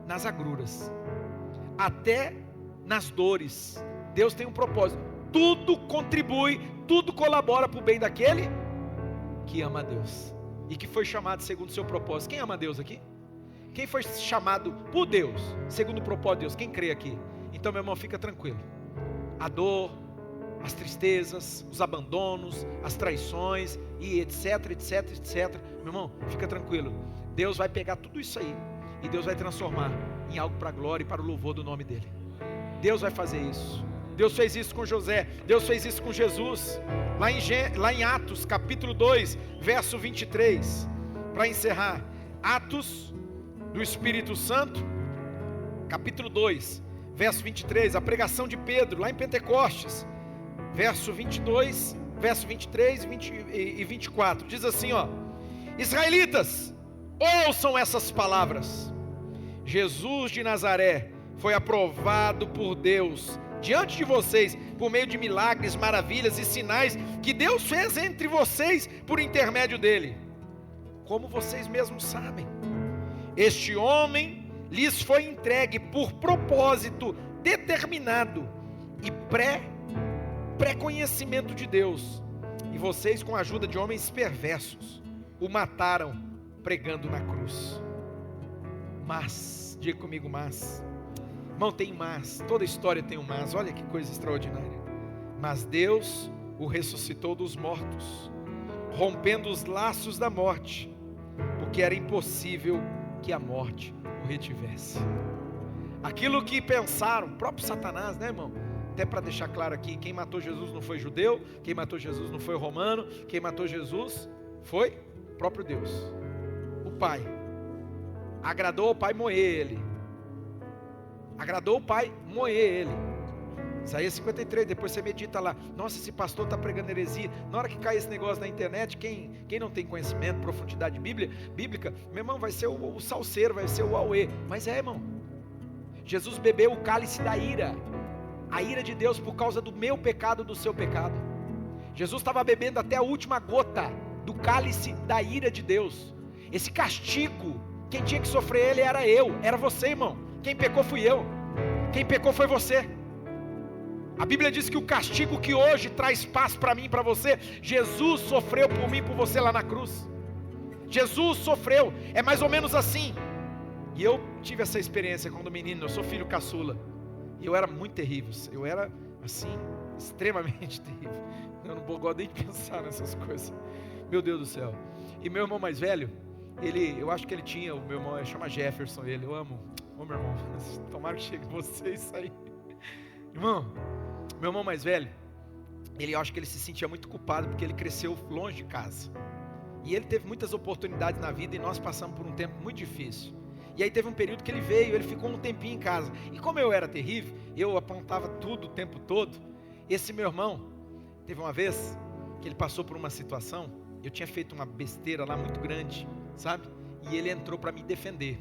nas agruras, até nas dores, Deus tem um propósito, tudo contribui, tudo colabora para o bem daquele que ama a Deus, e que foi chamado segundo o seu propósito. Quem ama a Deus aqui? Quem foi chamado por Deus, segundo o propósito de Deus? Quem crê aqui? Então, meu irmão, fica tranquilo, a dor, as tristezas, os abandonos, as traições, e etc, meu irmão, fica tranquilo, Deus vai pegar tudo isso aí, e Deus vai transformar em algo para a glória e para o louvor do nome dEle. Deus vai fazer isso. Deus fez isso com José, Deus fez isso com Jesus, lá em Atos capítulo 2, verso 23, para encerrar, Atos do Espírito Santo, capítulo 2, verso 23, a pregação de Pedro, lá em Pentecostes, verso 22, verso 23 e 24, diz assim, ó, israelitas, ouçam essas palavras, Jesus de Nazaré foi aprovado por Deus diante de vocês, por meio de milagres, maravilhas e sinais que Deus fez entre vocês por intermédio dele, como vocês mesmos sabem. Este homem lhes foi entregue por propósito determinado e pré-conhecimento de Deus, e vocês, com a ajuda de homens perversos, o mataram pregando na cruz. Mas, diga comigo, mas, irmão, tem mas, toda história tem um mas, olha que coisa extraordinária. Mas Deus o ressuscitou dos mortos, rompendo os laços da morte, porque era impossível que a morte o retivesse. Aquilo que pensaram, o próprio Satanás, né, irmão? Até para deixar claro aqui, quem matou Jesus não foi judeu, quem matou Jesus não foi romano, quem matou Jesus foi o próprio Deus, o Pai. Agradou ao Pai moer ele, agradou o Pai moer ele. Isaías 53, depois você medita lá, nossa, esse pastor está pregando heresia. Na hora que cai esse negócio na internet, quem não tem conhecimento, profundidade bíblica, meu irmão, vai ser o salseiro, vai ser o auê. Mas irmão, Jesus bebeu o cálice da ira, a ira de Deus por causa do meu pecado, do seu pecado. Jesus estava bebendo até a última gota do cálice da ira de Deus. Esse castigo, quem tinha que sofrer ele era eu, era você, irmão. Quem pecou fui eu, quem pecou foi você. A Bíblia diz que o castigo que hoje traz paz para mim e para você, Jesus sofreu por mim e por você lá na cruz. Jesus sofreu, é mais ou menos assim. E eu tive essa experiência quando menino, eu sou filho caçula. E eu era muito terrível, eu era assim, extremamente terrível. Eu não gosto nem de pensar nessas coisas. Meu Deus do céu. E meu irmão mais velho, eu acho que ele tinha, o meu irmão chama Jefferson, eu amo. Ô meu irmão, tomara que chegue vocês aí. Irmão, meu irmão mais velho, eu acho que ele se sentia muito culpado porque ele cresceu longe de casa. E ele teve muitas oportunidades na vida e nós passamos por um tempo muito difícil. E aí teve um período que ele veio, ele ficou um tempinho em casa. E como eu era terrível, eu apontava tudo o tempo todo. Esse meu irmão, teve uma vez que ele passou por uma situação, eu tinha feito uma besteira lá muito grande, sabe? E ele entrou para me defender.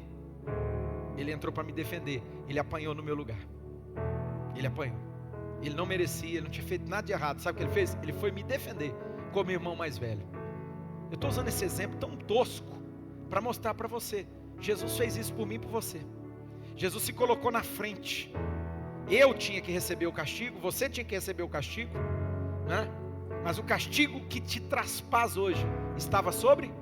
Ele apanhou no meu lugar. Ele apanhou. Ele não merecia, ele não tinha feito nada de errado. Sabe o que ele fez? Ele foi me defender como irmão mais velho. Eu estou usando esse exemplo tão tosco para mostrar para você. Jesus fez isso por mim e por você. Jesus se colocou na frente. Eu tinha que receber o castigo, você tinha que receber o castigo, né? Mas o castigo que te traz paz hoje estava sobre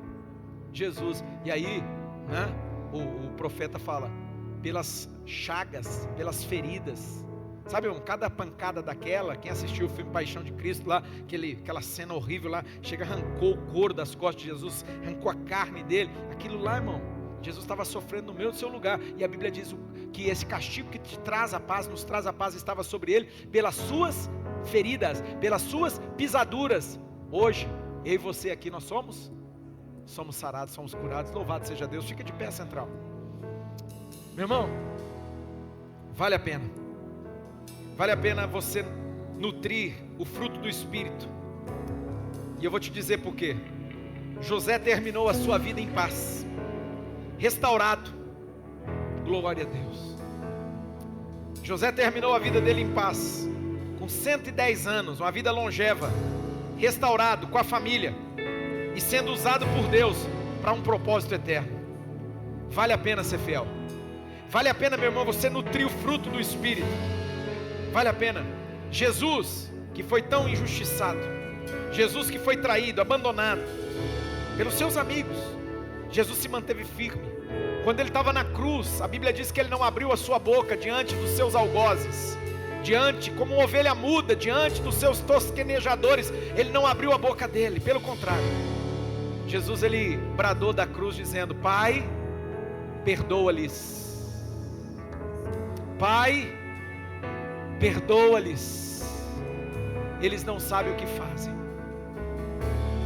Jesus. E aí, né, o profeta fala, pelas chagas, pelas feridas. Sabe, cada pancada daquela, quem assistiu o filme Paixão de Cristo lá, aquela cena horrível lá, chega, arrancou o couro das costas de Jesus, arrancou a carne dele, aquilo lá, irmão, Jesus estava sofrendo no meu e no seu lugar, e a Bíblia diz que esse castigo que te traz a paz, nos traz a paz, estava sobre ele, pelas suas feridas, pelas suas pisaduras. Hoje, eu e você aqui, nós somos sarados, somos curados, louvado seja Deus. Fica de pé, central. Meu irmão, vale a pena você nutrir o fruto do Espírito. E eu vou te dizer por quê. José terminou a sua vida em paz, restaurado. Glória a Deus. José terminou a vida dele em paz, com 110 anos, uma vida longeva, restaurado com a família e sendo usado por Deus para um propósito eterno. Vale a pena ser fiel. Vale a pena, meu irmão, você nutrir o fruto do Espírito. Vale a pena. Jesus, que foi tão injustiçado, Jesus que foi traído, abandonado pelos seus amigos, Jesus se manteve firme. Quando ele estava na cruz, a Bíblia diz que ele não abriu a sua boca diante dos seus algozes, como uma ovelha muda, diante dos seus tosquenejadores, ele não abriu a boca dele, pelo contrário, Jesus, ele bradou da cruz dizendo, Pai, perdoa-lhes, Pai, perdoa-lhes, eles não sabem o que fazem.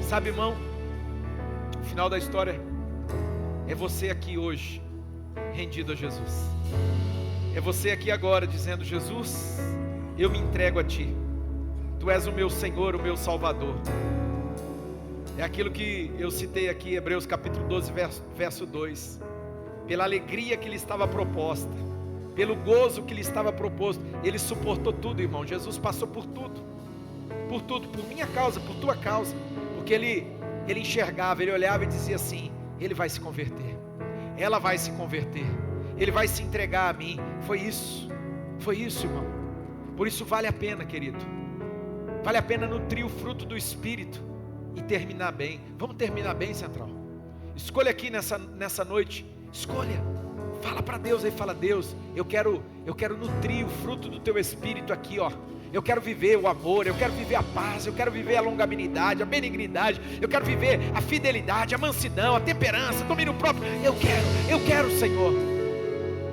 Sabe, irmão, o final da história é você aqui hoje, rendido a Jesus. É você aqui agora dizendo, Jesus, eu me entrego a Ti, Tu és o meu Senhor, o meu Salvador. É aquilo que eu citei aqui, Hebreus capítulo 12, verso 2. Pela alegria que lhe estava proposta, pelo gozo que lhe estava proposto, ele suportou tudo, irmão. Jesus passou por tudo, por minha causa, por tua causa, porque ele enxergava, ele olhava e dizia assim, ele vai se converter, ela vai se converter, ele vai se entregar a mim. Foi isso, irmão. Por isso vale a pena, querido, vale a pena nutrir o fruto do Espírito e terminar bem. Vamos terminar bem, central. Escolha aqui nessa noite, escolha. Fala para Deus aí, fala, Deus, eu quero nutrir o fruto do Teu Espírito aqui, ó. Eu quero viver o amor, eu quero viver a paz, eu quero viver a longanimidade, a benignidade, eu quero viver a fidelidade, a mansidão, a temperança, domínio próprio. Eu quero, Senhor,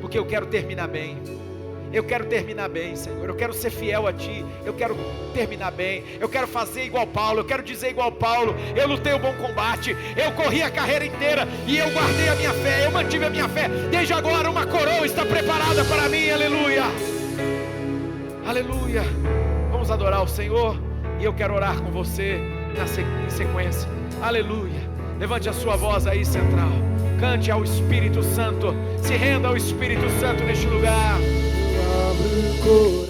porque eu quero terminar bem. Eu quero terminar bem, Senhor. Eu quero ser fiel a Ti. Eu quero terminar bem. Eu quero fazer igual Paulo. Eu quero dizer igual Paulo. Eu lutei o bom combate. Eu corri a carreira inteira e eu guardei a minha fé. Eu mantive a minha fé. Desde agora uma coroa está preparada para mim. Aleluia. Aleluia. Vamos adorar o Senhor. E eu quero orar com você em sequência. Aleluia. Levante a sua voz aí, central. Cante ao Espírito Santo. Se renda ao Espírito Santo neste lugar. Abre o coração.